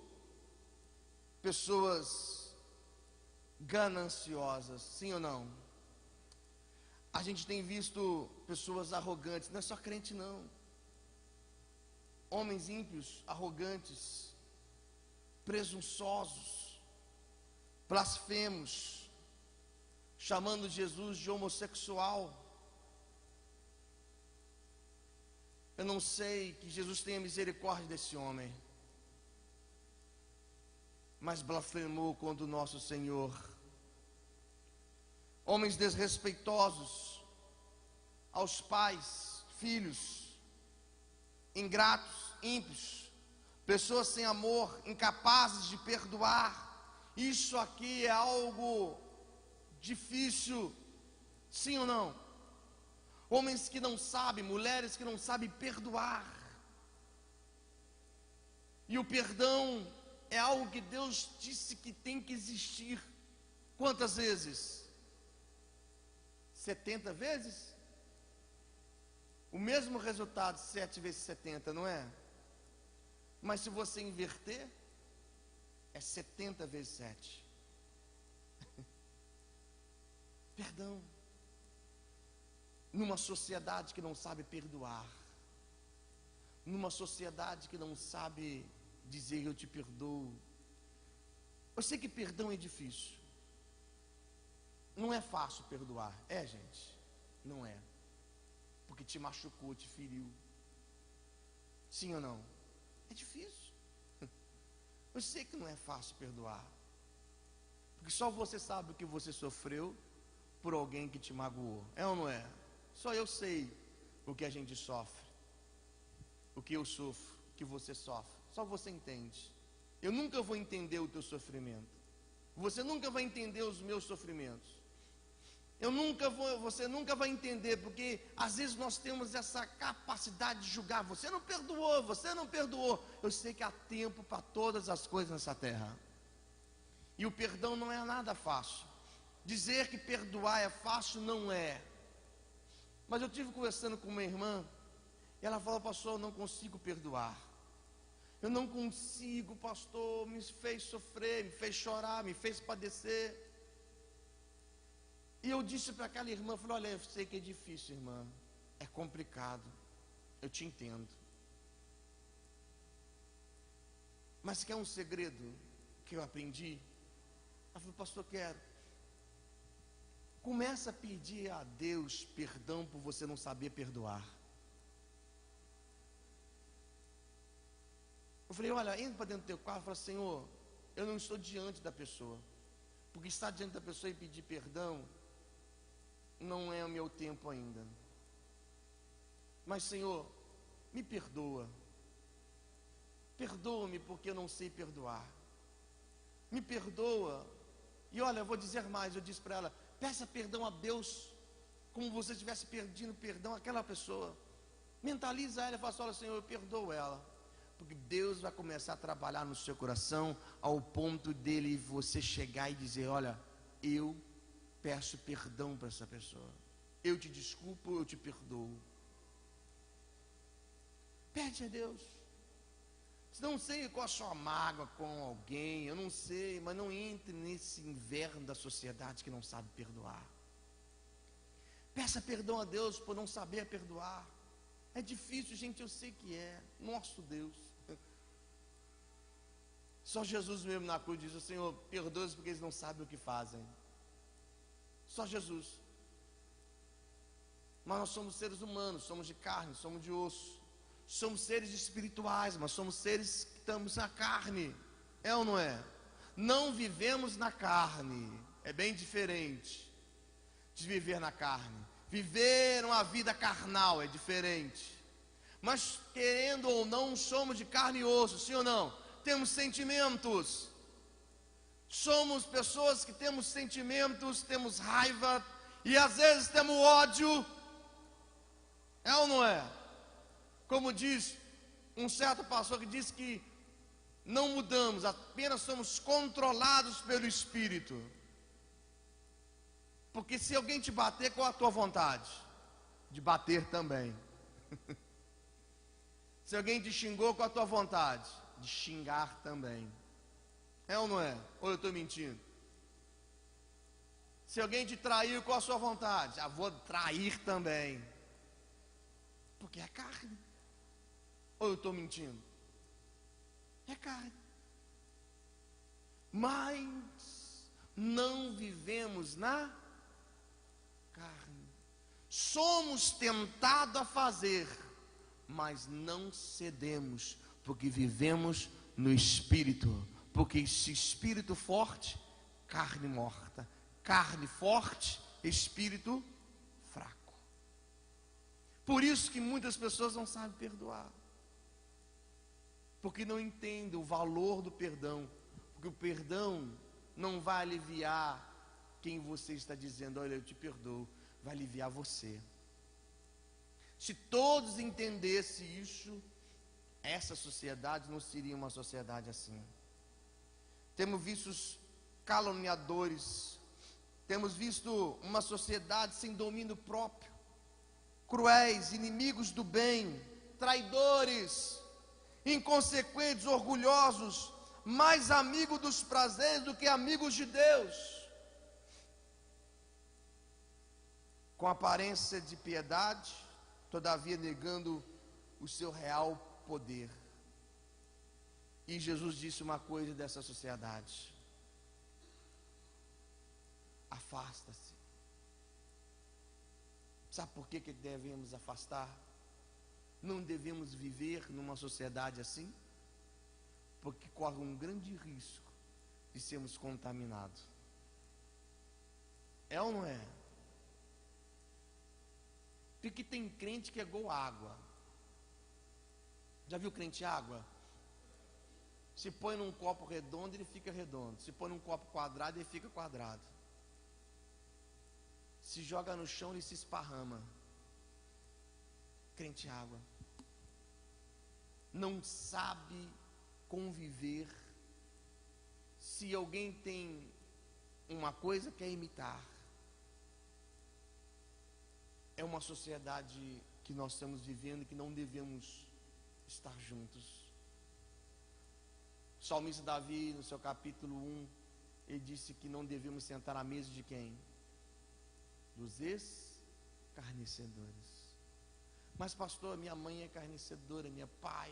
pessoas gananciosas, sim ou não? A gente tem visto pessoas arrogantes, não é só crente não. Homens ímpios, arrogantes, presunçosos, blasfemos, chamando Jesus de homossexual. Eu não sei, que Jesus tenha misericórdia desse homem, mas blasfemou contra o nosso Senhor. Homens desrespeitosos aos pais, filhos, ingratos, ímpios, pessoas sem amor, incapazes de perdoar. Isso aqui é algo difícil, sim ou não? Homens que não sabem, mulheres que não sabem perdoar. E o perdão é algo que Deus disse que tem que existir. Quantas vezes? 70 vezes? O mesmo resultado, 7 vezes 70, não é? Mas se você inverter, é 70 vezes 7. Perdão. Numa sociedade que não sabe perdoar, numa sociedade que não sabe dizer eu te perdoo. Eu sei que perdão é difícil. Não é fácil perdoar, é, gente? Não é. Porque te machucou, te feriu. Sim ou não? É difícil. Eu sei que não é fácil perdoar, porque só você sabe o que você sofreu por alguém que te magoou. É ou não é? Só eu sei o que a gente sofre. o que eu sofro, o que você sofre. Só você entende. Eu nunca vou entender o teu sofrimento. Você nunca vai entender os meus sofrimentos. Você nunca vai entender, porque às vezes nós temos essa capacidade de julgar. Você não perdoou, você não perdoou. Eu sei que há tempo para todas as coisas nessa terra. E o perdão não é nada fácil. Dizer que perdoar é fácil não é. Mas eu tive conversando com uma irmã, e ela falou: pastor, eu não consigo perdoar. Eu não consigo, pastor, me fez sofrer, me fez chorar, me fez padecer. E eu disse para aquela irmã, falei: olha, eu sei que é difícil, irmã, é complicado, eu te entendo. Mas quer um segredo que eu aprendi? Ela falou: pastor, quero. Começa a pedir a Deus perdão por você não saber perdoar. Eu falei: olha, entra para dentro do teu carro e fala: Senhor, eu não estou diante da pessoa, porque estar diante da pessoa e pedir perdão não é o meu tempo ainda. Mas, Senhor, me perdoa. Perdoa-me porque eu não sei perdoar. Me perdoa. E olha, eu vou dizer mais, eu disse para ela: peça perdão a Deus, como você estivesse pedindo perdão àquela pessoa. Mentaliza ela e fala assim: olha, Senhor, eu perdoo ela. Porque Deus vai começar a trabalhar no seu coração, ao ponto dele você chegar e dizer: olha, eu peço perdão para essa pessoa. Eu te desculpo, eu te perdoo. Pede a Deus. Não sei qual a sua mágoa com alguém, eu não sei, mas não entre nesse inverno da sociedade que não sabe perdoar. Peça perdão a Deus por não saber perdoar. É difícil, gente, eu sei que é. Nosso Deus. Só Jesus mesmo na cruz diz: Senhor, perdoa-os porque eles não sabem o que fazem. Só Jesus. Mas nós somos seres humanos, somos de carne, somos de osso. Somos seres espirituais, mas somos seres que estamos na carne. É ou não é? Não vivemos na carne. É bem diferente de viver na carne. Viver uma vida carnal é diferente. Mas querendo ou não, somos de carne e osso, sim ou não? Temos sentimentos. Somos pessoas que temos sentimentos, temos raiva e às vezes temos ódio. É ou não é? Como diz um certo pastor que diz que não mudamos, apenas somos controlados pelo Espírito. Porque se alguém te bater, qual a tua vontade? De bater também. Se alguém te xingou, qual a tua vontade? De xingar também. É ou não é? Ou eu estou mentindo? Se alguém te traiu, qual a sua vontade? Vou trair também. Porque é carne. Ou eu estou mentindo? É carne. Mas não vivemos na carne. Somos tentados a fazer, mas não cedemos, porque vivemos no Espírito. Porque esse espírito forte, carne morta. Carne forte, espírito fraco. Por isso que muitas pessoas não sabem perdoar. Porque não entendem o valor do perdão. Porque o perdão não vai aliviar quem você está dizendo: olha, eu te perdoo. Vai aliviar você. Se todos entendessem isso, essa sociedade não seria uma sociedade assim. Temos visto caluniadores, temos visto uma sociedade sem domínio próprio, cruéis, inimigos do bem, traidores, inconsequentes, orgulhosos, mais amigos dos prazeres do que amigos de Deus, com aparência de piedade, todavia negando o seu real poder. E Jesus disse uma coisa dessa sociedade: afasta-se. Sabe por que devemos afastar? Não devemos viver numa sociedade assim, porque corre um grande risco de sermos contaminados. É ou não é? Porque tem crente que é igual água. Já viu crente água? Se põe num copo redondo, ele fica redondo. Se põe num copo quadrado, ele fica quadrado. Se joga no chão, ele se esparrama. Crente água. Não sabe conviver. Se alguém tem uma coisa, quer imitar. É uma sociedade que nós estamos vivendo e que não devemos estar juntos. O salmista Davi, no seu capítulo 1, ele disse que não devemos sentar à mesa de quem? Dos escarnecedores. Mas pastor, minha mãe é carnecedora, meu pai,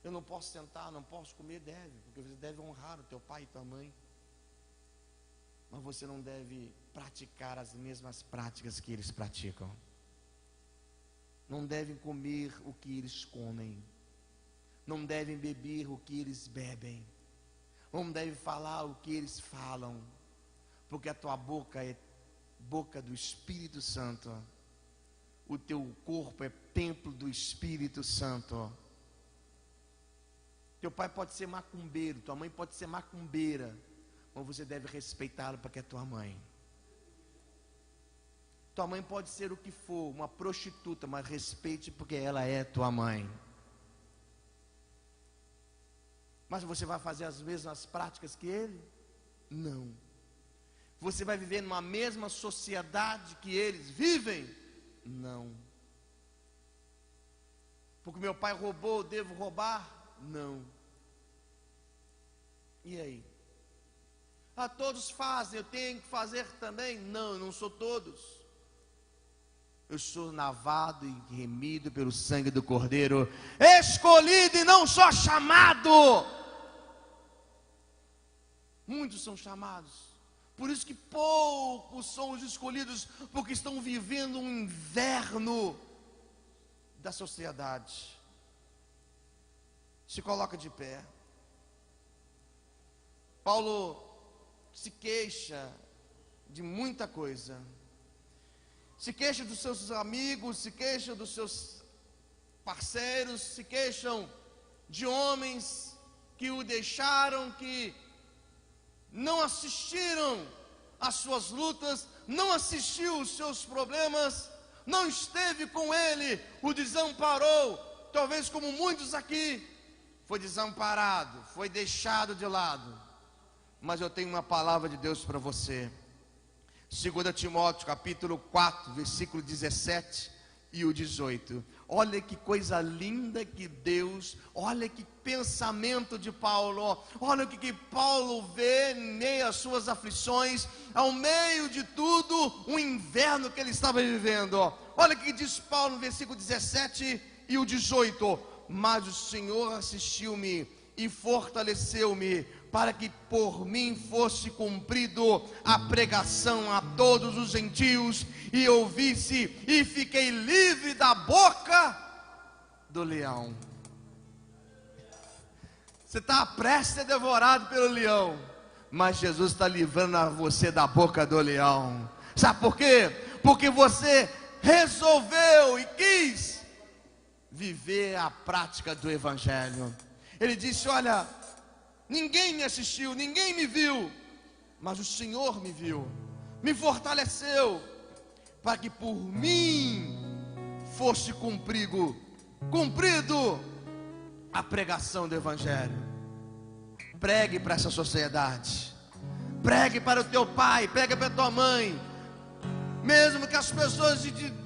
eu não posso sentar, não posso comer. Deve, porque você deve honrar o teu pai e tua mãe, mas você não deve praticar as mesmas práticas que eles praticam. Não devem comer o que eles comem, não devem beber o que eles bebem, não devem falar o que eles falam, porque a tua boca é boca do Espírito Santo. O teu corpo é templo do Espírito Santo. Teu pai pode ser macumbeiro, tua mãe pode ser macumbeira, mas você deve respeitá-lo porque é tua mãe. Tua mãe pode ser o que for, uma prostituta, mas respeite porque ela é tua mãe. Mas você vai fazer as mesmas práticas que ele? Não. Você vai viver numa mesma sociedade que eles vivem? Não. Porque meu pai roubou, eu devo roubar? Não. E aí? Ah, todos fazem, eu tenho que fazer também? Não, eu não sou todos. Eu sou lavado e remido pelo sangue do Cordeiro, escolhido e não só chamado. Muitos são chamados, por isso que poucos são os escolhidos, porque estão vivendo um inverno da sociedade. Se coloca de pé. Paulo se queixa de muita coisa. Se queixa dos seus amigos, se queixa dos seus parceiros, se queixam de homens que o deixaram, que não assistiram às suas lutas, não assistiu os seus problemas, não esteve com ele, o desamparou. Talvez como muitos aqui, foi desamparado, foi deixado de lado. Mas eu tenho uma palavra de Deus para você. 2 Timóteo capítulo 4, versículo 17 e o 18. Olha que coisa linda que Deus, olha que pensamento de Paulo, olha o que Paulo vê em meio às suas aflições, ao meio de tudo, o inverno que ele estava vivendo. Olha o que diz Paulo no versículo 17 e o 18. Mas o Senhor assistiu-me e fortaleceu-me, para que por mim fosse cumprido a pregação a todos os gentios, e ouvisse, e fiquei livre da boca do leão. Você está prestes a ser devorado pelo leão, mas Jesus está livrando a você da boca do leão. Sabe por quê? Porque você resolveu e quis viver a prática do Evangelho. Ele disse: olha, ninguém me assistiu, ninguém me viu, mas o Senhor me viu, me fortaleceu, para que por mim fosse cumprido a pregação do Evangelho. Pregue para essa sociedade, pregue para o teu pai, pregue para a tua mãe, mesmo que as pessoas de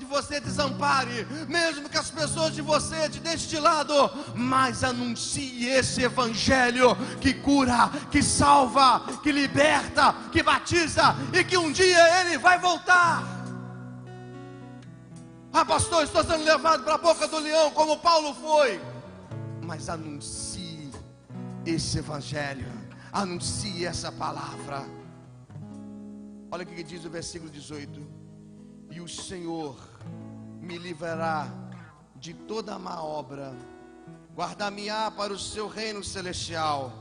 você desampare, mesmo que as pessoas de você te deixem de lado, mas anuncie esse Evangelho que cura, que salva, que liberta, que batiza, e que um dia ele vai voltar. Ah, pastor, estou sendo levado para a boca do leão, como Paulo foi. Mas anuncie esse Evangelho, anuncie essa palavra. Olha o que diz o versículo 18: e o Senhor me livrará de toda má obra, guardar-me-á para o seu reino celestial,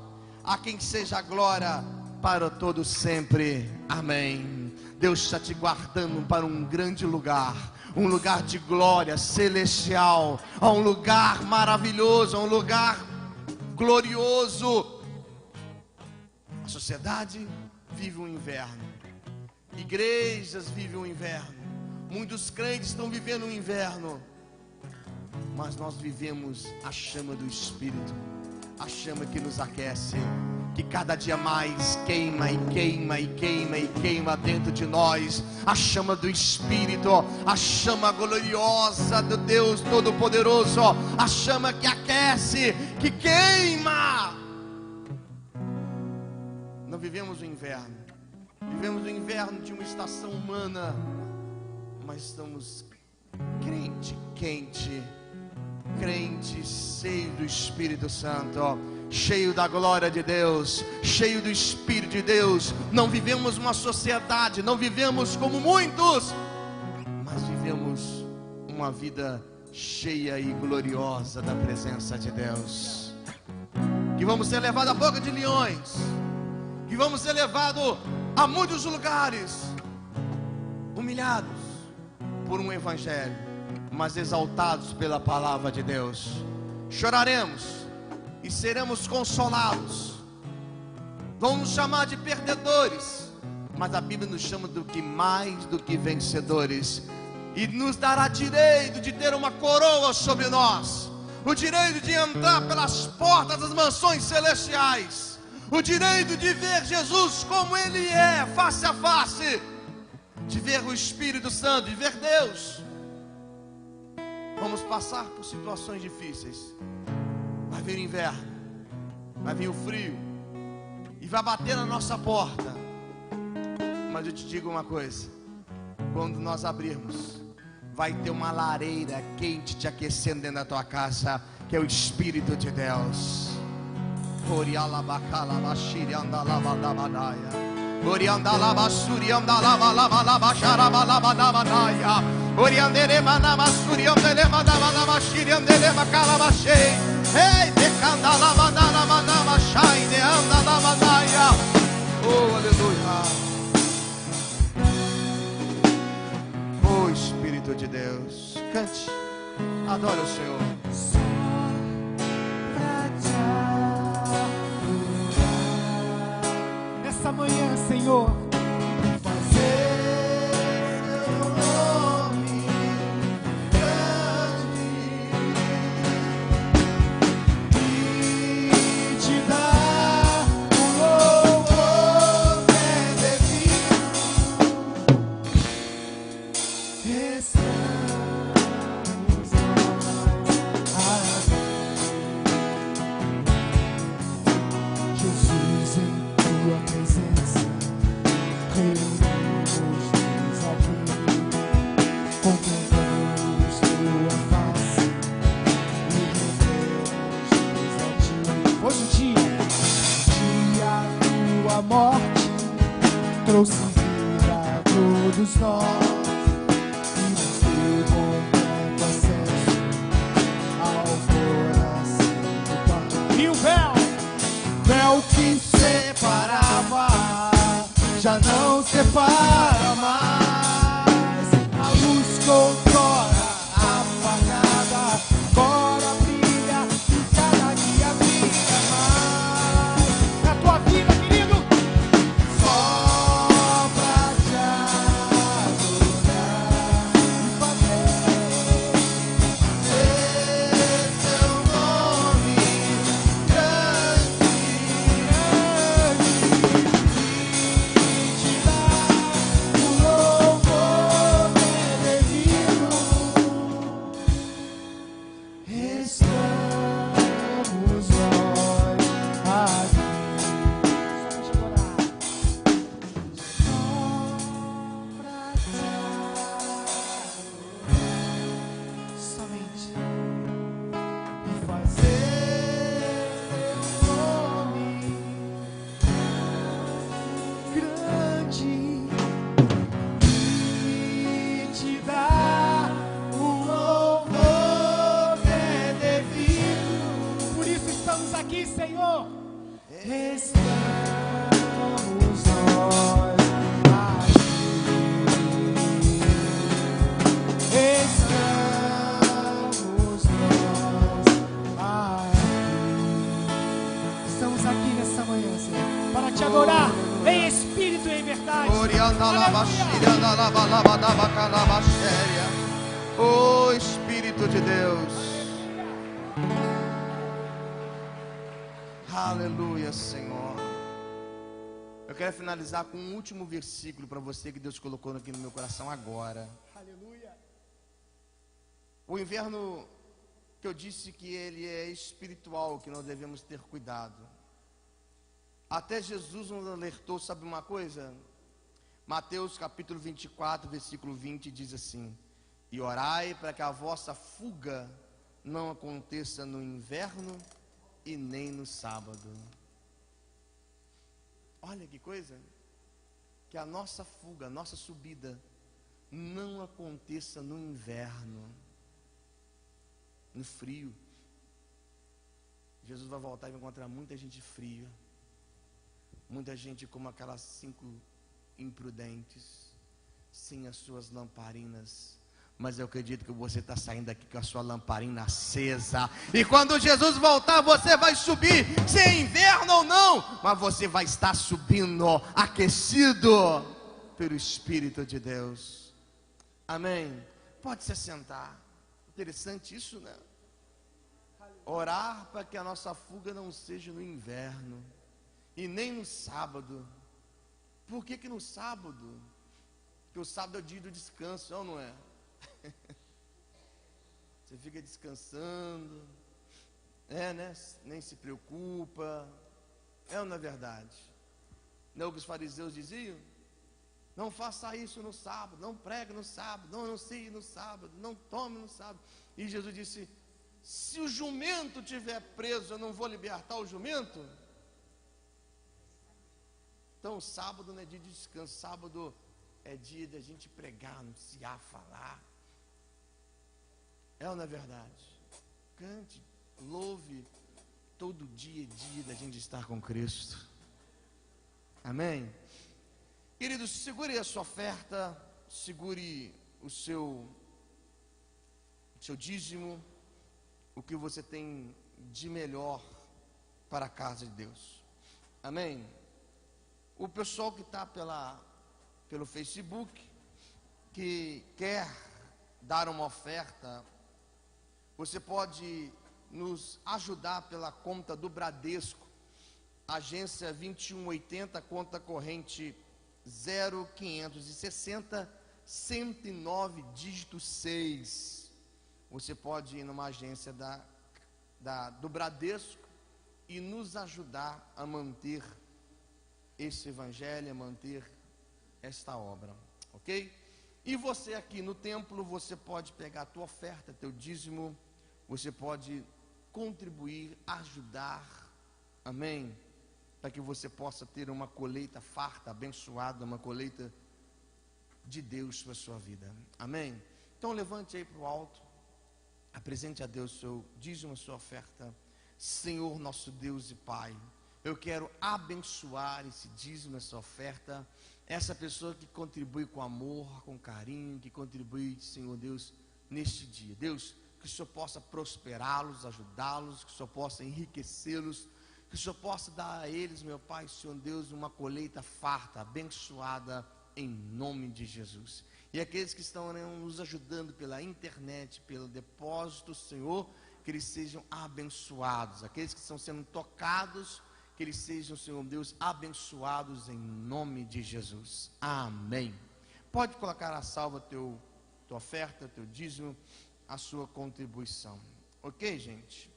a quem seja a glória para todo sempre. Amém. Deus está te guardando para um grande lugar, um lugar de glória celestial, a um lugar maravilhoso, a um lugar glorioso. A sociedade vive um inverno, igrejas vivem um inverno, muitos crentes estão vivendo um inverno, mas nós vivemos a chama do Espírito, a chama que nos aquece, que cada dia mais queima e queima e queima e queima dentro de nós, a chama do Espírito, a chama gloriosa do Deus Todo-Poderoso, a chama que aquece, que queima. Não vivemos o inverno, vivemos o inverno de uma estação humana, mas estamos crente quente, crente cheio do Espírito Santo, cheio da glória de Deus, cheio do Espírito de Deus. Não vivemos uma sociedade, não vivemos como muitos, mas vivemos uma vida cheia e gloriosa da presença de Deus. Que vamos ser levados à boca de leões, que vamos ser levados a muitos lugares, humilhados por um evangelho, mas exaltados pela palavra de Deus. Choraremos e seremos consolados, vão nos chamar de perdedores, mas a Bíblia nos chama do que mais do que vencedores, e nos dará direito de ter uma coroa sobre nós, o direito de entrar pelas portas das mansões celestiais, o direito de ver Jesus como Ele é, face a face, de ver o Espírito Santo, de ver Deus. Vamos passar por situações difíceis, vai vir o inverno, vai vir o frio, e vai bater na nossa porta, mas eu te digo uma coisa, quando nós abrirmos, vai ter uma lareira quente te aquecendo dentro da tua casa, que é o Espírito de Deus. Oh, aleluia. Oh, Espírito de Deus, cante, adore o Senhor. Essa manhã, Senhor, Fazer seu nome grande e te dar o louvor que é devido. Estamos nós aqui, Jesus, em tua presença, reunimos-nos aqui, contemplamos tua face e rendemos-nos a ti. Hoje o dia tua morte trouxe vida a todos nós e nos deu completo acesso ao coração do Pai. E o véu que separava já não separa mais. A luz outrora apagada agora brilha e cada dia brilha mais. Na tua vida, querido, só pra te adorar e fazer seu nome grande. te dar o louvor que é devido. Estamos nós aqui. Só pra te adorar. Só pra te adorar. Somente. E fazer seu nome grande e te dar o louvor que é devido. Por isso estamos aqui, Senhor. Estamos nós aqui. te adorar em espírito e em verdade. Oh Espírito de Deus. Aleluia, Senhor. Eu quero finalizar com um último versículo para você que Deus colocou aqui no meu coração agora. Aleluia. O inverno que eu disse que ele é espiritual, que nós devemos ter cuidado. Até Jesus nos alertou, sabe uma coisa? Mateus capítulo 24, versículo 20 diz assim: e orai para que a vossa fuga não aconteça no inverno e nem no sábado. Olha que coisa, que a nossa fuga, a nossa subida não aconteça no inverno, no frio. Jesus vai voltar e vai encontrar muita gente fria, muita gente como aquelas 5 imprudentes, sem as suas lamparinas. Mas eu acredito que você está saindo daqui com a sua lamparina acesa. E quando Jesus voltar, você vai subir, se é inverno ou não, mas você vai estar subindo, aquecido pelo Espírito de Deus. Amém? Pode se sentar. Interessante isso, né? Orar para que a nossa fuga não seja no inverno e nem no sábado. Por que no sábado? Porque o sábado é o dia do descanso, ou não é? Você fica descansando, né? Nem se preocupa. É ou não é verdade? Não é o que os fariseus diziam? Não faça isso no sábado, não pregue no sábado, não anuncie no sábado, não tome no sábado. E Jesus disse: se o jumento estiver preso, eu não vou libertar o jumento? Então o sábado não é dia de descanso, sábado é dia de a gente pregar, anunciar, falar. É ou não é verdade? Cante, louve. Todo dia é dia da gente estar com Cristo. Amém? Queridos, segure a sua oferta, segure o seu dízimo, o que você tem de melhor para a casa de Deus. Amém? O pessoal que está pelo Facebook, que quer dar uma oferta, você pode nos ajudar pela conta do Bradesco, agência 2180, conta corrente 0560 109 dígito 6. Você pode ir numa agência do Bradesco e nos ajudar a manter esse evangelho, a manter esta obra, ok? E você aqui no templo, você pode pegar a tua oferta, teu dízimo, você pode contribuir, ajudar, amém? Para que você possa ter uma colheita farta, abençoada, uma colheita de Deus para a sua vida, amém? Então levante aí para o alto, apresente a Deus o seu dízimo, a sua oferta. Senhor nosso Deus e Pai, eu quero abençoar esse dízimo, essa oferta, essa pessoa que contribui com amor, com carinho, que contribui, Senhor Deus, neste dia. Deus, que o Senhor possa prosperá-los, ajudá-los, que o Senhor possa enriquecê-los, que o Senhor possa dar a eles, meu Pai, Senhor Deus, uma colheita farta, abençoada, em nome de Jesus. E aqueles que estão nos ajudando pela internet, pelo depósito, Senhor, que eles sejam abençoados. Aqueles que estão sendo tocados, que eles sejam, Senhor Deus, abençoados em nome de Jesus. Amém. Pode colocar a salva tua oferta, teu dízimo, a sua contribuição. Ok, gente?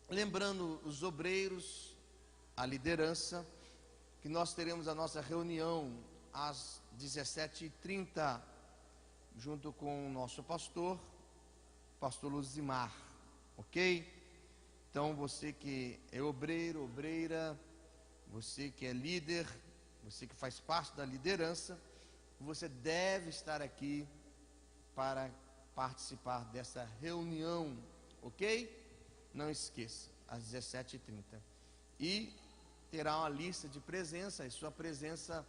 Lembrando os obreiros, a liderança, que nós teremos a nossa reunião às 17h30, junto com o nosso pastor Luzimar, ok? Então você que é obreiro, obreira, você que é líder, você que faz parte da liderança, você deve estar aqui para participar dessa reunião, ok? Não esqueça, às 17h30. E terá uma lista de presença, e sua presença,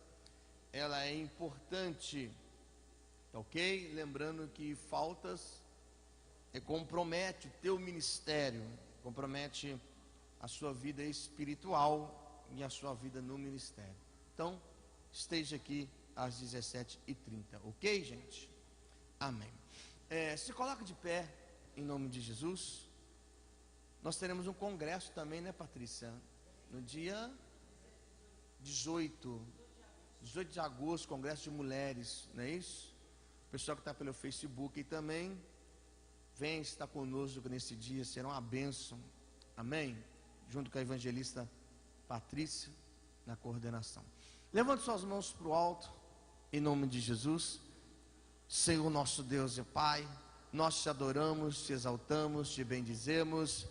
ela é importante, ok? Lembrando que faltas compromete o teu ministério, compromete a sua vida espiritual, e a sua vida no ministério. Então, esteja aqui às 17h30, ok, gente? Amém. Se coloca de pé, em nome de Jesus. Nós teremos um congresso também, né, Patrícia? No dia 18 de agosto, congresso de mulheres, não é isso? O pessoal que está pelo Facebook e também vem estar conosco nesse dia, será uma bênção, amém? Junto com a evangelista Patrícia, na coordenação. Levante suas mãos para o alto, em nome de Jesus. Senhor nosso Deus e Pai, nós te adoramos, te exaltamos, te bendizemos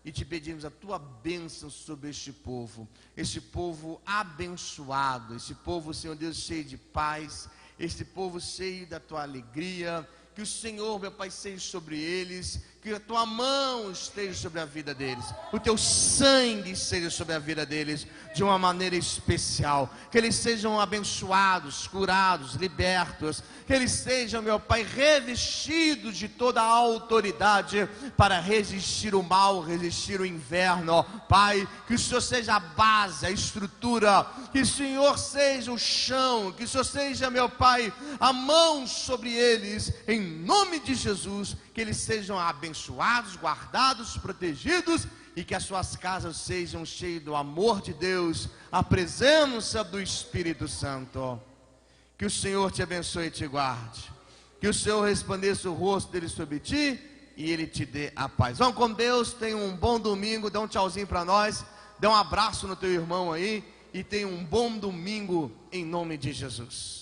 e te pedimos a tua bênção sobre este povo abençoado, este povo, Senhor Deus, cheio de paz, este povo cheio da tua alegria. Que o Senhor, meu Pai, seja sobre eles, que a tua mão esteja sobre a vida deles, o teu sangue esteja sobre a vida deles de uma maneira especial, que eles sejam abençoados, curados, libertos, que eles sejam, meu Pai, revestidos de toda a autoridade para resistir o mal, resistir o inverno, ó Pai. Que o Senhor seja a base, a estrutura, que o Senhor seja o chão, que o Senhor seja, meu Pai, a mão sobre eles, em nome de Jesus. Que eles sejam abençoados, guardados, protegidos, e que as suas casas sejam cheias do amor de Deus, a presença do Espírito Santo. Que o Senhor te abençoe e te guarde, que o Senhor resplandeça o rosto dele sobre ti e ele te dê a paz. Vamos com Deus, tenha um bom domingo, dá um tchauzinho para nós, dá um abraço no teu irmão aí e tenha um bom domingo em nome de Jesus.